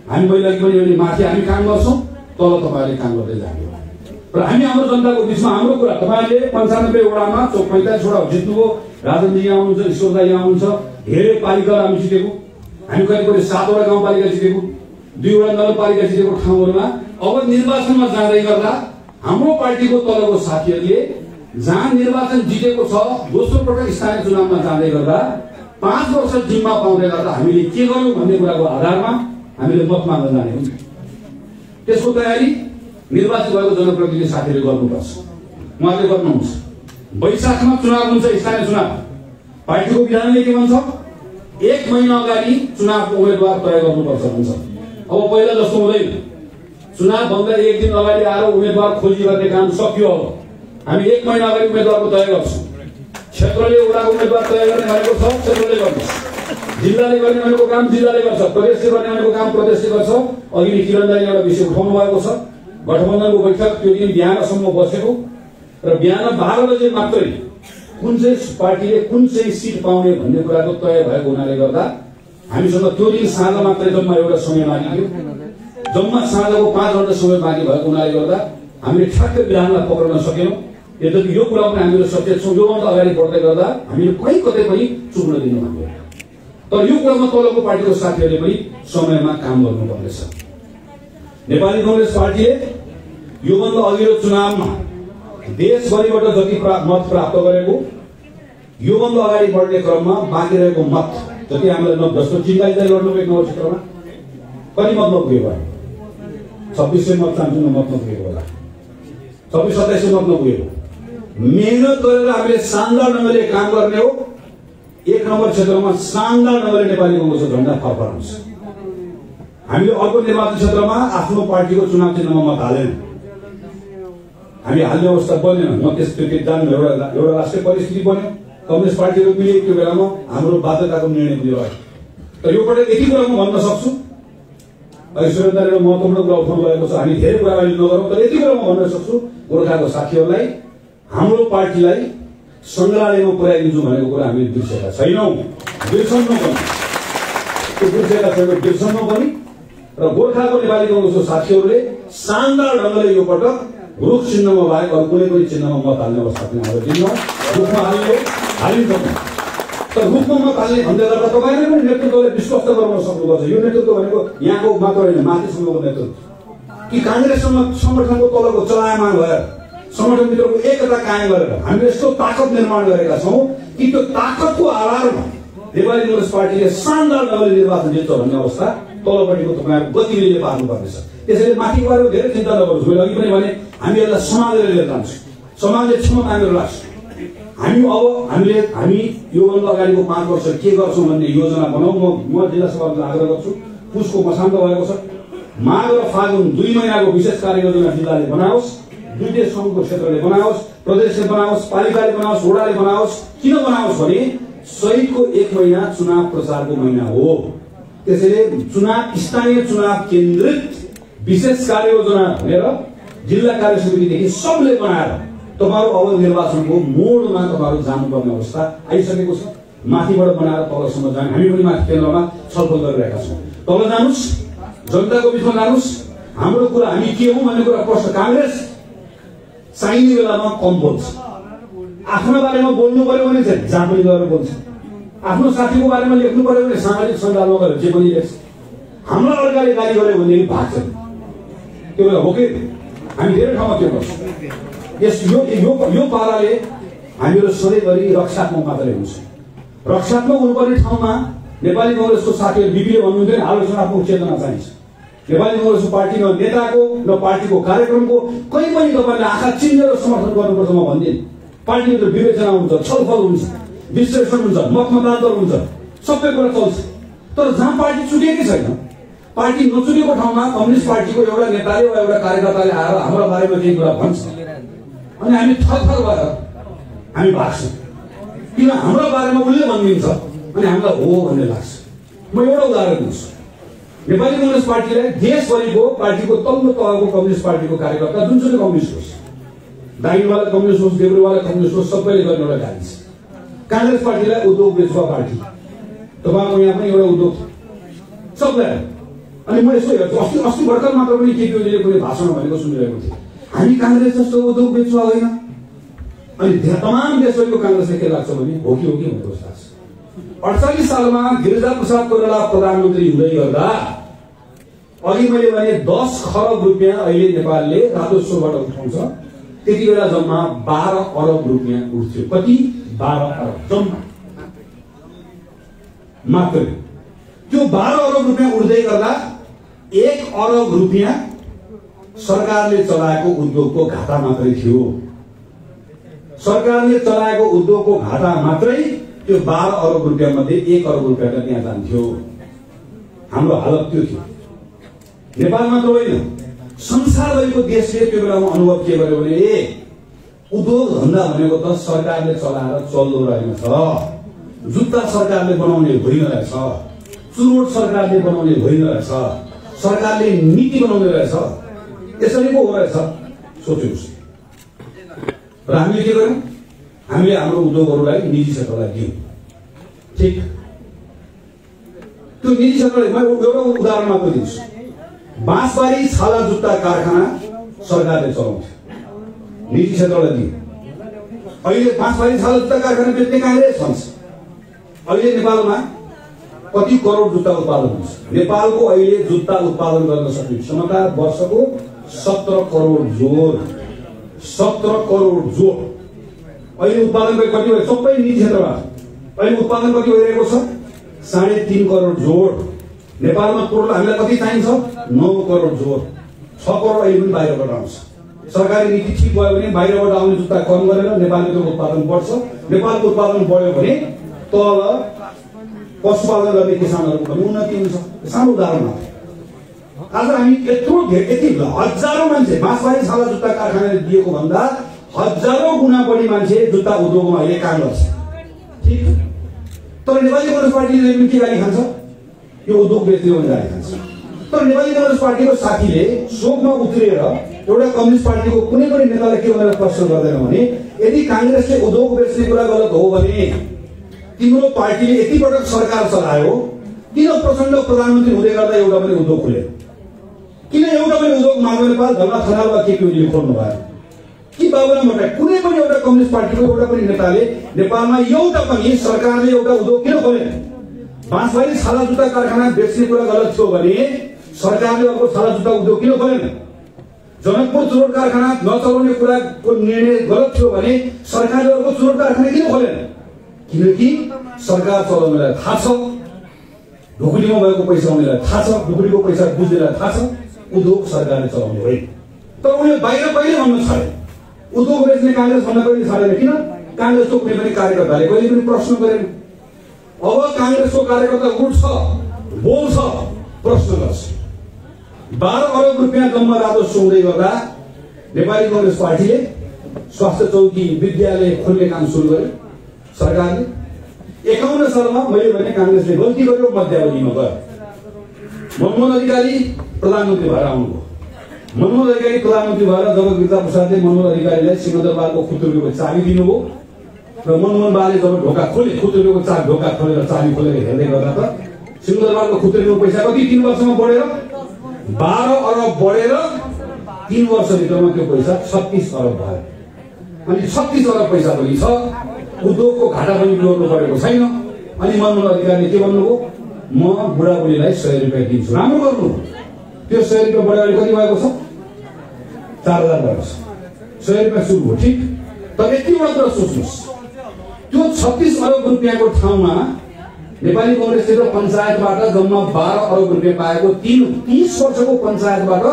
हामी महिला पनि माथि हामी काम गर्छौँ, तल तपाईँहरूले काम गर्दै जाने र हामी हाम्रो जनताको बिचमा हाम्रो कुरा। तपाईँहरूले 95 वडामा 45 वडा जित्नुभयो। राजनजी यहाँ आउनुहुन्छ, ईश्वर दाई यहाँ आउनुहुन्छ। धेरै पालिका हामी जितेको, हामी करिब 7 वटा गाउँपालिका जितेको, 2 वटा नगरपालिका जितेको ठाउँहरूमा अब निर्वाचनमा जाँदै गर्दा हाम्रो पार्टीको तलको साथीहरूले जहाँ निर्वाचन जितेको छ, दोस्रो पटक स्थानीय चुनावमा जाँदै गर्दा 5 वर्ष जिम्मा पाउँदै गर्दा हामीले के गर्यौं भन्ने कुराको आधारमा हामीले मत माग्न जाने हुन्छ। त्यसको तयारी निर्वाचित भएको जनप्रतिनिधि साथीहरूले गर्नुपर्छ, उहाँले गर्नुहुन्छ। वैशाखमा चुनाव हुन्छ, स्थानीय चुनाव। पार्टीको विधानले के भन्छ? 1 महिना अगाडि चुनावको उम्मेदवार तय गर्नुपर्छ भन्छ। अब पहिला जस्तो हुँदैन। चुनाव भन्दा 1 दिन अगाडि आएर उम्मेदवार खोजी गर्ने काम सकियो। अब हामी 1 महिना अगाडि उम्मेदवारको तय गर्छौँ। क्षेत्रले वडाको उम्मेदवार तय गर्ने भनेको छ, क्षेत्रले गर्छ। जिल्लाले गर्ने भनेको काम जिल्लाले गर्छ, प्रदेशले गर्ने भनेको काम प्रदेशले गर्छ। अघि नै किरण दाइले एउटा विषय उठाउनु भएको छ। गठबन्धनको बैठक त्यो दिन बिहानसम्म बसेको र बिहान 12 बजे मात्रै कुन चाहिँ पार्टीले कुन चाहिँ सिट पाउने भन्ने कुराको तय भएको हुनाले गर्दा हामीसँग त्यो दिन साँझ मात्रै जम्मा एउटा समय मागियो। जम्मा साँझको 5 घण्टा समय बाँकी भएको हुनाले गर्दा हामीले ठ्याक्कै बिहानलाई पक्रन सकेनौँ। यद्यपि यो कुरा पनि हामीले सचेत छौँ, योभन्दा अगाडि बढ्दै गर्दा हामीले कहीँ कतै पनि चुक्न दिनु हुँदैन। तर यो कुरामा तलको पार्टीको साथीहरूले पनि समयमा काम गर्नुपर्नेछ। नेपाली कङ्ग्रेस पार्टीले योभन्दा अघिल्लो चुनावमा देशभरिबाट जति मत प्राप्त गरेको, योभन्दा अगाडि बढ्ने क्रममा बाँकी रहेको मत जति हामीलाई जस्तो चिन्ताइँदै लड्नुभएको नौ क्षेत्रमा कति मत नपुगेको, 2600 मत चाहन्छु मत नपुगेको होला, 26-27 मत नपुगेको। मेहनत गरेर हामीले शानदार ढङ्गले काम गर्ने हो। 1 नम्बर क्षेत्रमा शानदार ढङ्गले नेपाली कङ्ग्रेसको झण्डा फर्काउनुहुन्छ। हामीले अर्को निर्वाचन क्षेत्रमा आफ्नो पार्टीको चुनाव चिन्हमा मत हालेन, हामी हाल्ने अवस्था बनेन। म त्यो जान्नु एउटा राष्ट्रिय परिस्थिति बन्यो, कम्युनिस्ट पार्टीहरू मिले त्यो बेलामा हाम्रो बाध्यताको निर्णय पनि रह्यो। तर यो पटक यति कुरा म भन्न सक्छु, ऐश्वर्यदाले महत्त्वपूर्ण कुरा उठाउनु भएको छ। हामी धेरै कुरा अहिले नगरौँ, तर यति कुरा म भन्न सक्छु, गोर्खाको साथीहरूलाई हाम्रो पार्टीलाई सङ्ग्रहालयमा पुर्याइदिन्छु भनेको कुरा हामीले बिर्सेका छैनौँ, बिर्सन्नु पनि। त्यो बिर्सेका छैनौँ, बिर्सन्नु पनि। र गोर्खाको नेपाली कङ्ग्रेसको साथीहरूले शानदार ढङ्गले यो पटक रुख चिन्हमा बाहेक अरू कुनै पनि चिन्हमा मत हाल्ने अवस्था पनि हाम्रो दिनमा रुखमा हालिन्छ। तर रुखमा मत हाल्ने भन्दै गर्दा तपाईँले पनि नेतृत्वले विश्वस्त गर्न सक्नुपर्छ। यो नेतृत्व भनेको यहाँको मात्र होइन, माथिसम्मको नेतृत्व। कि काङ्ग्रेस सङ्गठनको तलको चलायमान भएर संगठनभित्रको एकता कायम गरेर हामीले यस्तो ताकत निर्माण गरेका छौं कि त्यो ताकतको आधारमा नेपाली कङ्ग्रेस पार्टीले शानदार ढङ्गले निर्वाचन जित्छ भन्ने अवस्था तलपट्टिको तपाईहरुको गतिविधिले पार्नुपर्नेछ। त्यसैले माथिको बारेमा धेरै चिन्ता नगर्नुहोस्। मैले अघि पनि भने हामी यसलाई समाजेर लिएर जान्छौँ, समाजले क्षमता हामीहरू लाग्छ। हामी योभन्दा अगाडिको 5 वर्ष के गर्छौं भन्ने योजना बनाऊ। म जिल्ला सभामा आग्रह गर्छु। पुसको मसान्त भएको छ, माघ र फागुन 2 महिनाको विशेष कार्ययोजना जिल्लाले बनाओस्, दुईटै सङ्घको क्षेत्रले बनाओस्, प्रदेशले बनाओस्, पालिकाले बनाओस्, वडाले बनाओस्। किन बनाओस् भने चैतको 1 महिना चुनाव प्रचारको महिना हो। त्यसैले चुनाव स्थानीय चुनाव केन्द्रित विशेष कार्ययोजना भनेर जिल्ला कार्य समितिदेखि सबले बनाएर तपाईहरु अब निर्वाचनको मोडमा तपाईहरु जानुपर्ने अवस्था आइसकेको छ। माथिबाट बनाएर तलसम्म जाने हामी पनि माथि केन्द्रमा छलफल गरिरहेका छौं। तल जानुस्, जनताको बीचमा जानुस्, हाम्रो कुरा हामी के हौं भन्ने कुरा प्रश्न। कांग्रेस चाहिने बेलामा कम बोल्छ, आफ्नो बारेमा बोल्नु पर्यो भने चाहिँ जहाँ पनि गएर बोल्छ, आफ्नो साथीको बारेमा लेख्नु पर्यो भने सामाजिक सञ्जालमा गएर जे पनि लेख्छ। हामीलाई अर्काले गाली गर्यो भने भाग्छ। त्यो बेला हो कि हामी धेरै ठाउँमा त्यो गर्छौँ। यो पाराले हामीहरू सधैँभरि रक्षात्मक मात्रै हुन्छ। रक्षात्मक हुनुपर्ने ठाउँमा नेपाली कङ्ग्रेसको साथीहरू बिपीले भन्नुहुन्थ्यो नि आलोचनात्मक चेतना चाहिन्छ। नेपाली कङ्ग्रेसको पार्टी न नेताको न पार्टीको कार्यक्रमको कहीँ पनि तपाईले आँखा चिनेर समर्थन गर्नुपर्छ म भन्दिनँ। पार्टीभित्र विवेचना हुन्छ, छलफल हुन्छ, विश्लेषण हुन्छ, मतमतान्तर हुन्छ, सबै कुरा चल्छ। तर जहाँ पार्टी चुकेकै छैन, पार्टी नचुकेको ठाउँमा कम्युनिस्ट पार्टीको एउटा नेताले वा एउटा कार्यकर्ताले आएर हाम्रो बारेमा केही कुरा भन्छ अनि हामी थरथर भएर हामी भाग्छौँ। किन हाम्रो बारेमा उसले भनिदिन्छ अनि हामीलाई हो भन्ने लाग्छ। म एउटा उदाहरण दिन्छु। नेपाली कङ्ग्रेस पार्टीलाई देशभरिको पार्टीको तल्लो तहको कम्युनिस्ट पार्टीको कार्यकर्ता जुनसुकै कम्युनिस्ट होस्, दाइनवाला कम्युनिस्ट होस्, देब्रेवाला कम्युनिस्ट होस्, सबैले गर्ने एउटा गाली छ। कांग्रेस पार्टीलाई उद्योग बेचुवा पार्टी। तपाईको यहाँ पनि एउटा उद्योग सबलाई। अनि म यसो हेर्छु, अस्ति भर्खर मात्र पनि केपीओलीले कुनै भाषण भनेको सुनिरहेको थिएँ। हामी कांग्रेस जस्तो उद्योग बेचुवा होइन। अनि तमाम देशभरिको कांग्रेसले के लाग्छ भने हो कि भन्ने लाग्छ। 48 सालमा गिरिजा प्रसाद कोइराला प्रधानमन्त्री हुँदै गर्दा अघि मैले भने 10 खरब रुपियाँ अहिले नेपालले राजस्वबाट उठाउँछ। त्यति बेला जम्मा 12 अरब रुपियाँ उठ्थ्यो। कति? 12 अरब जम्मा मात्र। त्यो 12 अरब रुपियाँ उठ्दै गर्दा 1 अरब रुपियाँ सरकारले चलाएको उद्योगको घाटा मात्रै थियो। सरकारले चलाएको उद्योगको घाटा मात्रै त्यो 12 अरब रुपियाँ मध्ये 1 अरब रुपियाँ त्यहाँ जान्थ्यो। हाम्रो हालत त्यो थियो। नेपाल मात्र होइन, संसारभरिको देशले त्यो बेलामा अनुभव के गर्यो भने उद्योग धन्दा भनेको त सरकारले चलाएर चल्दो रहेछ, जुत्ता सरकारले बनाउने होइन रहेछ, चुरोट सरकारले बनाउने होइन रहेछ, सरकारले नीति बनाउने रहेछ। यसरी पो हो रहेछ सोच्नुहोस्। र हामीले के गर्यौं? हामीले हाम्रो उद्योगहरूलाई निजी क्षेत्रलाई दियौं। ठीक, त्यो निजी क्षेत्रलाई म एउटा उदाहरण मात्र दिन्छु। बाँसबारी छाला जुत्ता कारखाना सरकारले चलाउँथ्यो, निजी क्षेत्रलाई दियो। अहिले बाँसबारी छाला जुत्ता कारखाना बेच्ने कांग्रेस भन्छ। अहिले नेपालमा कति करोड जुत्ता उत्पादन हुन्छ? नेपालको अहिले जुत्ता उत्पादन गर्न सक्ने क्षमता वर्षको 17 करोड जोड। 17 करोड जोड अहिले उत्पादन कति भयो? सबै निजी क्षेत्रबाट अहिले उत्पादन कति भइरहेको छ? 3.5 करोड जोड। नेपालमा टोटल हामीलाई कति चाहिन्छ? 9 करोड जोड। 6 करोड अहिले पनि बाहिरबाट आउँछ। सरकारी नीति ठीक भयो भने बाहिरबाट आउने जुत्ता कम गरेर नेपालको उत्पादन बढ्छ। नेपालको उत्पादन बढ्यो भने तल पशुपालन गर्ने किसानहरूको पनि उन्नति हुन्छ। सानो उदाहरण मात्र। आज हामी यति हजारौं मान्छे बाँसबारी छाला जुत्ता कारखानाले दिएको भन्दा हजारौं गुणा बढी मान्छे जुत्ता उद्योगमा अहिले काम गर्छ। ठीक, तर नेपाली कङ्ग्रेस पार्टीले के गाली खान्छ? यो उद्योग बेच्ने भने गाली खान्छ। तर नेपाली कङ्ग्रेस पार्टीको साथीले शोकमा उत्रिएर एउटा कम्युनिस्ट पार्टीको कुनै पनि नेतालाई के भनेर प्रश्न गर्दैन भने यदि कांग्रेसले उद्योग बेच्ने कुरा गलत हो भने तिम्रो पार्टीले यति पटक सरकार चलायो, किन प्रचण्ड प्रधानमन्त्री हुँदै गर्दा एउटा पनि उद्योग खुल्यो? किन एउटा पनि उद्योग मानव नेपाल धर्म खनाल वा केपीओलीले खोल्नु भयो? कि बाबुराम भट्टराई कुनै पनि एउटा कम्युनिस्ट पार्टीको एउटा पनि नेताले नेपालमा एउटा पनि सरकारले एउटा उद्योग किन खोलेन? बाँसबारी छाला जुत्ता कारखाना बेच्ने कुरा गलत थियो भने सरकारले अर्को छाला जुत्ता उद्योग किन खोलेन? जनकपुर चुरोट कारखाना नचलाउने कुराको निर्णय गलत थियो भने सरकारले अर्को चुरोट कारखाना किन खोलेन? किनकि सरकार चलाउनेलाई थाहा छ, ढुकुटीमा भएको पैसा उनीहरूलाई थाहा छ, ढुकुटीको पैसा बुझ्नेलाई थाहा छ, उद्योग सरकारले चलाउने होइन। तर उनीहरूले बाहिर कहिले भन्न छाडे, उद्योग बेच्ने काङ्ग्रेस भन्न कहिले छाडेन। किन? काङ्ग्रेसको कुनै पनि कार्यकर्ताले कहिले पनि प्रश्न गरेन। अब काङ्ग्रेसको कार्यकर्ता उठ्छ, बोल्छ, प्रश्न गर्छ। 12 अरब रुपियाँ जम्मा राजस्व हुँदै गर्दा नेपाली कांग्रेस पार्टीले स्वास्थ्य चौकी विद्यालय खोल्ने काम सुरु गर्यो। सरकारले 51 सालमा मैले भने कांग्रेसले गल्ती गर्यो, मध्यावधिमा गयो। मनमोहन अधिकारी प्रधानमन्त्री भएर आउनुभयो। मनमोहन अधिकारी प्रधानमन्त्री भएर जब गीता प्रसादले मनमोहन अधिकारीलाई सिंहदरबारको खुतुरुको चाबी दिनुभयो र मनमोहन बाले जब ढोका खोले, खुतुरुको ढोका खोलेर चाबी खोलेर हेर्दै गर्दा त सिंहदरबारको खुतुरुको पैसा कति 3 वर्षमा बढेर 12 अरब बढेर 3 वर्षभित्रमा त्यो पैसा 36 अरब भयो। अनि 36 अरब पैसा पनि छ, उद्योगको घाटा पनि जोड्नु परेको छैन। अनि मनमोहन अधिकारीले के भन्नुभयो? म बुढाबुढीलाई 100 रुपियाँ दिन्छु। राम्रो गर्नु। त्यो 100 रुपियाँ बढाएर कति भएको छ? 4000 भएको छ। 100 रुपियाँ सुरु हो, ठिक। तर यति मात्र सोच्नुहोस्, त्यो 36 अरब रुपियाँको ठाउँमा नेपाली कांग्रेसले त पञ्चायतबाट जम्मा 12 अरब रुपियाँ पाएको, 30 वर्षको पञ्चायतबाट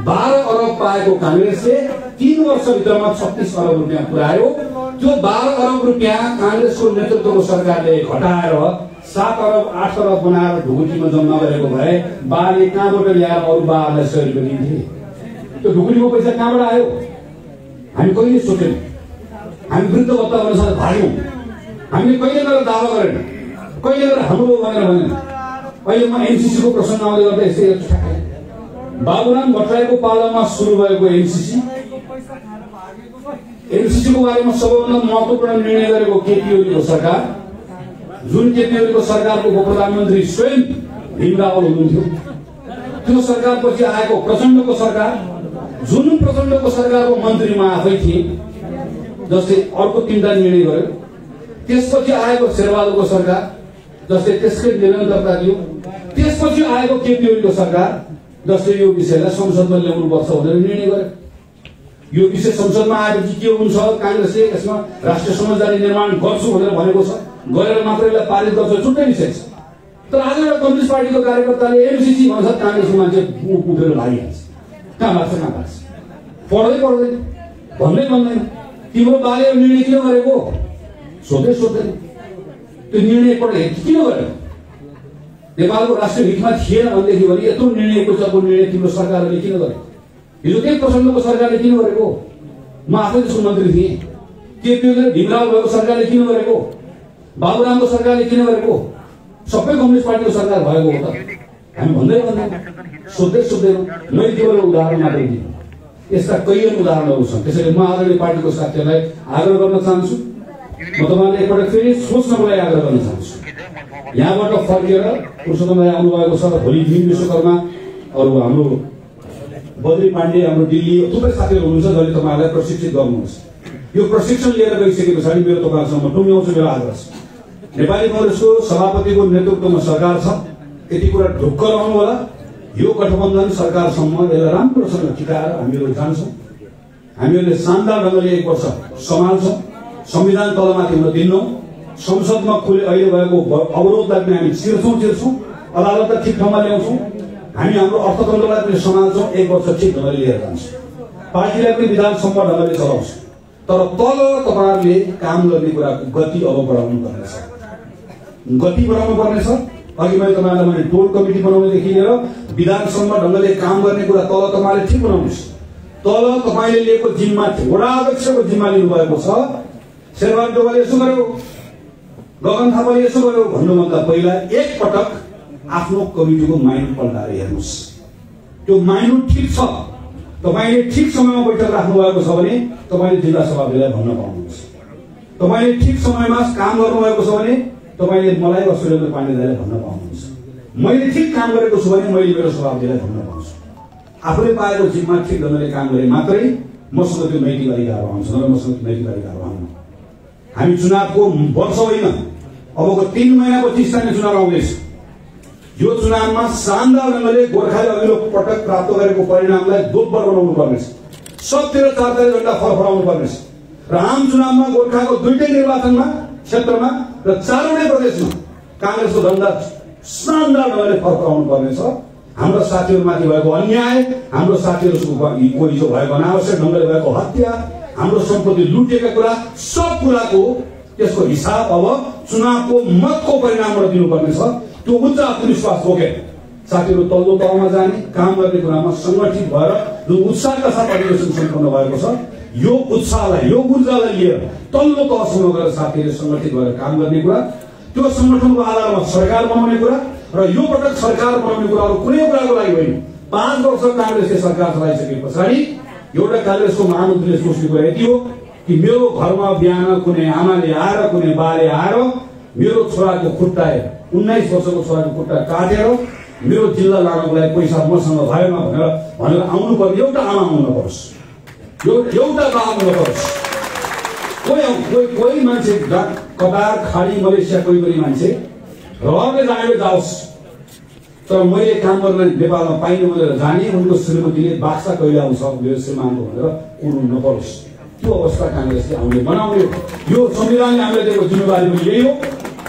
12 अरब पाएको कांग्रेसले 3 वर्षभित्रमा 36 अरब रुपियाँ पुर्यायो। त्यो 12 अरब रुपियाँ कांग्रेसको नेतृत्वको सरकारले घटाएर 7 अरब 8 अरब बनाएर ढुकुटीमा जम्मा गरेको भए बाले कहाँबाट ल्याएर अरू बाहरूलाई 100 रुपियाँ दिन्थे? त्यो ढुकुटीको पैसा कहाँबाट आयो? हामी कहिले सोचेनौँ। हामी वृद्ध भत्ता अनुसार भाग्यौँ। हामीले कहिले गरेर दावा गरेन, कहिले गरेर हाम्रो भनेर भनेन। अहिले म एनसीसी को प्रसङ्ग आउँदै गर्दा यस्तै बाबुराम भट्टराईको पालामा सुरु भएको एनसीसी को बारेमा सबैभन्दा महत्त्वपूर्ण निर्णय गरेको केपी ओलीको सरकार, जुन केपी ओलीको सरकारको उपप्रधानमन्त्री स्वयं भीम रावल हुनुहुन्थ्यो। त्यो सरकारपछि आएको प्रचण्डको सरकार, जुन प्रचण्डको सरकारको मन्त्रीमा आफै थिए, जसले अर्को 3टा निर्णय गर्यो। त्यसपछि आएको शेरबहादुरको सरकार, जसले त्यसकै निरन्तरता दियो। त्यसपछि आएको केपी ओलीको सरकार, जसले यो विषयलाई संसदमा ल्याउनुपर्छ भनेर निर्णय गर्यो। यो विषय संसदमा आएपछि के हुन्छ? कांग्रेसले यसमा राष्ट्रिय समझदारी निर्माण गर्छु भनेर भनेको छ, गरेर मात्र यसलाई पारित गर्छ, छुट्टै विषय छ। तर आज एउटा कम्युनिस्ट पार्टीको कार्यकर्ताले एमसीसी भन्छ, कांग्रेसको मान्छे उठेर भागिहाल्छ। कहाँ लाग्छ, कहाँ लाग्छ? पढ्दै भन्दैन। तिम्रो बाले निर्णय किन गरेको? सोध्दैन। त्यो निर्णय किन गर्यो? नेपालको राष्ट्रिय हितमा थिएन भनेदेखि भने यत्रो निर्णयको जबको निर्णय तिम्रो सरकारले किन गर्यो? हिजो त्यही प्रचण्डको सरकारले किन गरेको? म आफै त्यसको मन्त्री थिएँ। केपी ओली भीमराव भएको सरकारले किन गरेको? बाबुरामको सरकारले किन गरेको? सबै कम्युनिस्ट पार्टीको सरकार भएको हो त। हामी भन्दैन, सोध्दैनौँ। मैले केवल उदाहरण मात्रै दिएँ। यस्ता कैयौँ उदाहरणहरू छन्। त्यसैले म आदरणीय पार्टीको साथीहरूलाई आग्रह गर्न चाहन्छु, म तपाईँलाई एकपल्ट फेरि सोच्नको लागि आग्रह गर्न चाहन्छु। यहाँबाट फर्केर पुरुषोत्तम राई आउनुभएको छ, भोलि दिन विश्वकर्मा अरू हाम्रो बद्री पाण्डे, हाम्रो दिल्ली थुप्रै साथीहरू हुनुहुन्छ जसले तपाईँहरूलाई प्रशिक्षित गर्नुहुन्छ। यो प्रशिक्षण लिएर गइसके पछाडि मेरो तपाईँहरूसँग टुङ्ग्याउँछु मेरो आग्रह छ। नेपाली कांग्रेसको सभापतिको नेतृत्वमा सरकार छ, यति कुरा ढुक्क रहनु होला। यो गठबन्धन सरकारसम्म यसलाई राम्रोसँग टिकाएर हामीहरू जान्छौँ। हामीहरूले शानदार ढङ्गले 1 वर्ष सम्हाल्छौँ। संविधान तलमाथि हुन दिन्नौँ। संसदमा अहिले भएको अवरोधलाई पनि हामी चिर्छौँ। अदालतलाई ठिक ठाउँमा ल्याउँछौँ। हामी हाम्रो अर्थतन्त्रलाई पनि सम्हाल्छौँ। 1 वर्ष ठिक ढङ्गले लिएर जान्छौँ। पार्टीलाई पनि विधानसभा ढङ्गले चलाउँछौँ। तर तल तपाईँहरूले काम गर्ने कुराको गति अब बढाउनु पर्नेछ। अघि मैले तपाईँलाई भने टोल कमिटी बनाउनेदेखि लिएर विधानसभा ढङ्गले काम गर्ने कुरा तल तपाईँले ठिक बनाउनुहोस्। तल तपाईँले लिएको जिम्मा, वडा अध्यक्षको जिम्मा लिनुभएको छ। शेरबहादुर देउवाले यसो गर्यो, गगन थापाले यसो गर्यो भन्नुभन्दा पहिला एकपटक आफ्नो कमिटीको माइन्ड पल्टाएर हेर्नुहोस्। त्यो माइन्ड ठिक छ, तपाईँले ठिक समयमा बैठक राख्नु भएको छ भने तपाईँले जिल्ला सभापतिलाई भन्न पाउनुहुन्छ। तपाईँले ठिक समयमा काम गर्नुभएको छ भने तपाईँले मलाई वा सुरेन्द्र पाण्डेलाई भन्न पाउनुहुन्छ। मैले ठिक काम गरेको छु भने मैले मेरो सभापतिलाई भन्न पाउँछु। आफूले पाएको जिम्मा ठिक ढङ्गले काम गरे मात्रै मसँग त्यो नैतिक अधिकार आउँछ, नभए मसँग नैतिक अधिकार आउनु। हामी चुनावको वर्ष होइन, अबको 3 महिनापछि स्थानीय चुनाव आउँदैछ। यो चुनावमा शानदार ढंगले गोर्खाले अघिल्लो पटक प्राप्त गरेको परिणामलाई दोब्बर बनाउनु पर्नेछ। सबतिर 4-4 झण्डा फरफराउनु पर्नेछ र आम चुनावमा गोर्खाको दुईटै निर्वाचनमा क्षेत्रमा र चारवटै प्रदेशमा कांग्रेसको झण्डा शानदार ढंगले फरफराउनु पर्नेछ। हाम्रो साथीहरुमाथि भएको अन्याय, हाम्रो साथीहरुको हिजो भएको अनावश्यक ढंगले भएको हत्या, हाम्रो सम्पत्ति लुटेका कुरा, सब कुराको त्यसको हिसाब अब चुनावको मतको परिणामबाट दिनुपर्नेछ। त्यो उच्च आत्मविश्वास बोकेर साथीहरु तल्लो तहमा जाने, काम गर्ने कुरामा संगठित भएर जुन उत्साहका साथ अधिवेशन सम्पन्न भएको छ, यो उत्साहलाई, यो ऊर्जालाई लिएर तल्लो तहसम्म गएर साथीहरुले संगठित भएर काम गर्ने कुरा, त्यो संगठनको आधारमा सरकार बनाउने कुरा र यो पटक सरकार बनाउने कुराहरु कुनै कुराको लागि होइन। 5 वर्ष कांग्रेसले सरकार चलाइसके पछाडि एउटा कांग्रेसको महामन्त्रीले सोच्ने कुरा यति हो कि मेरो घरमा बिहान कुनै आमाले आएर, कुनै बाले आएर मेरो छोराको खुट्टा 19 वर्षको छोराको खुट्टा काटेर मेरो जिल्ला लानको लागि पैसा मसँग भएन भनेर आउनु पर्ने एउटा आमा आउनु पर्छ, एउटा बा आउनु पर्छ। कोही मान्छे कतार, खाडी, मलेसिया कोही पनि मान्छे रहने जाने जाओस्, तर मैले काम गर्न नेपालमा पाइनु भनेर जाने उनको श्रीमतीले बाक्सा कहिले आउँछ मेरो श्रीमानको भनेर उड्नु नपरोस्। त्यो अवस्था कांग्रेसले आउने बनाउने हो। यो संविधानले हामीलाई दिएको जिम्मेवारी पनि यही हो।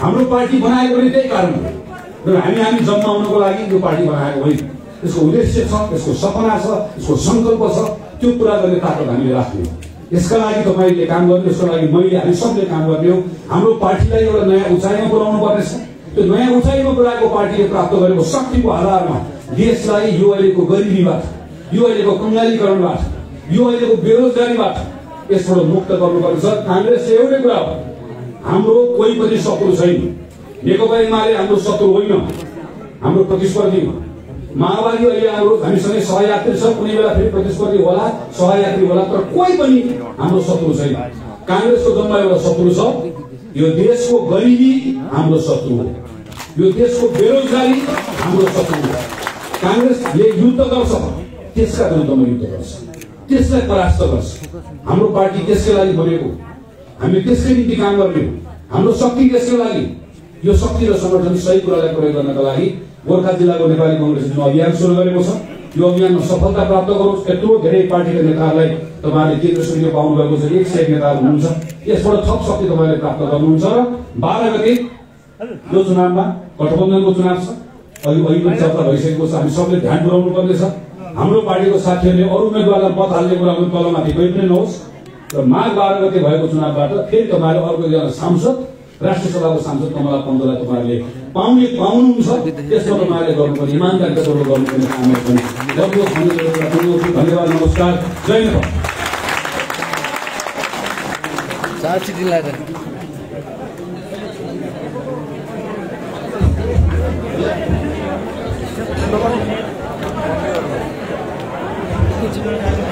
हाम्रो पार्टी बनाएको पनि त्यही कारण हो र हामी जन्माउनको लागि यो पार्टी बनाएको होइन। यसको उद्देश्य छ, यसको सपना छ, यसको संकल्प छ, त्यो पूरा गर्ने ताकत हामीले राख्ने हो। यसका लागि तपाईले काम गर्ने, यसको लागि मैले, हामी सबले काम गर्ने हो। हाम्रो पार्टीलाई एउटा नयाँ उचाइमा पुर्याउनु पर्नेछ। त्यो नयाँ उचाइमा पुर्याएको पार्टीले प्राप्त गरेको शक्तिको आधारमा देशलाई यो अहिलेको गरिबीबाट, यो अहिलेको कंगालीकरणबाट, यो अहिलेको बेरोजगारीबाट यसबाट मुक्त गर्नुपर्छ। कांग्रेसले एउटै कुरा हो, हाम्रो कोही पनि शत्रु छैन। नेकपा एमाले हाम्रो शत्रु होइन, हाम्रो प्रतिस्पर्धी हो। माओवादी अहिले हामीसँगै सहयात्री छ, कुनै बेला फेरि प्रतिस्पर्धी होला, सहयात्री होला, तर कोही पनि हाम्रो शत्रु छैन। कांग्रेसको जम्मा एउटा शत्रु छ, यो देशको गरिबी हाम्रो शत्रु हो, यो देशको बेरोजगारी हाम्रो शत्रु हो। कांग्रेसले युद्ध गर्छ, त्यसका विरुद्धमा युद्ध गर्छ, त्यसलाई परास्त गर्छ। हाम्रो पार्टी त्यसकै लागि बनेको, हामी त्यसकै निम्ति काम गर्ने हो। हाम्रो शक्ति त्यसकै लागि, यो शक्ति र संगठन सही कुरालाई प्रयोग गर्नका लागि गोर्खा जिल्लाको नेपाली कांग्रेसले जुन अभियान सुरु गरेको छ, यो अभियानमा सफलता प्राप्त गरोस्। यत्रो धेरै पार्टीका नेताहरूलाई तपाईहरुले केन्द्र समितिमा पाउनु भएको छ, 101 नेताहरू हुनुहुन्छ। यसबाट थप शक्ति तपाईहरुले प्राप्त गर्नुहुन्छ र 12 गते यो चुनावमा गठबन्धनको चुनाव छ। अहिले पनि चर्चा भइसकेको छ, हामी सबले ध्यान पुर्याउनु पर्नेछ। हाम्रो पार्टीको साथीहरूले अरु उम्मेदवारलाई मत हाल्ने कुरा पनि तलमाथि कोही पनि नहोस् र माघ 12 गते भएको चुनावबाट फेरि तपाईहरु अर्को एकजना सांसद, राष्ट्रिय सभाको सांसद कमला पन्तलाई तपाईहरुले पाउनुहुन्छ। त्यसमा तपाईहरुले गर्नुपर्ने इमानदारीपूर्वक गर्नुपर्ने कामहरू पनि गर्नुहोस्। धन्यवाद, नमस्कार, जय नेपाल।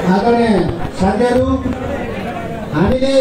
आदरणीय साथीहरु, हामीले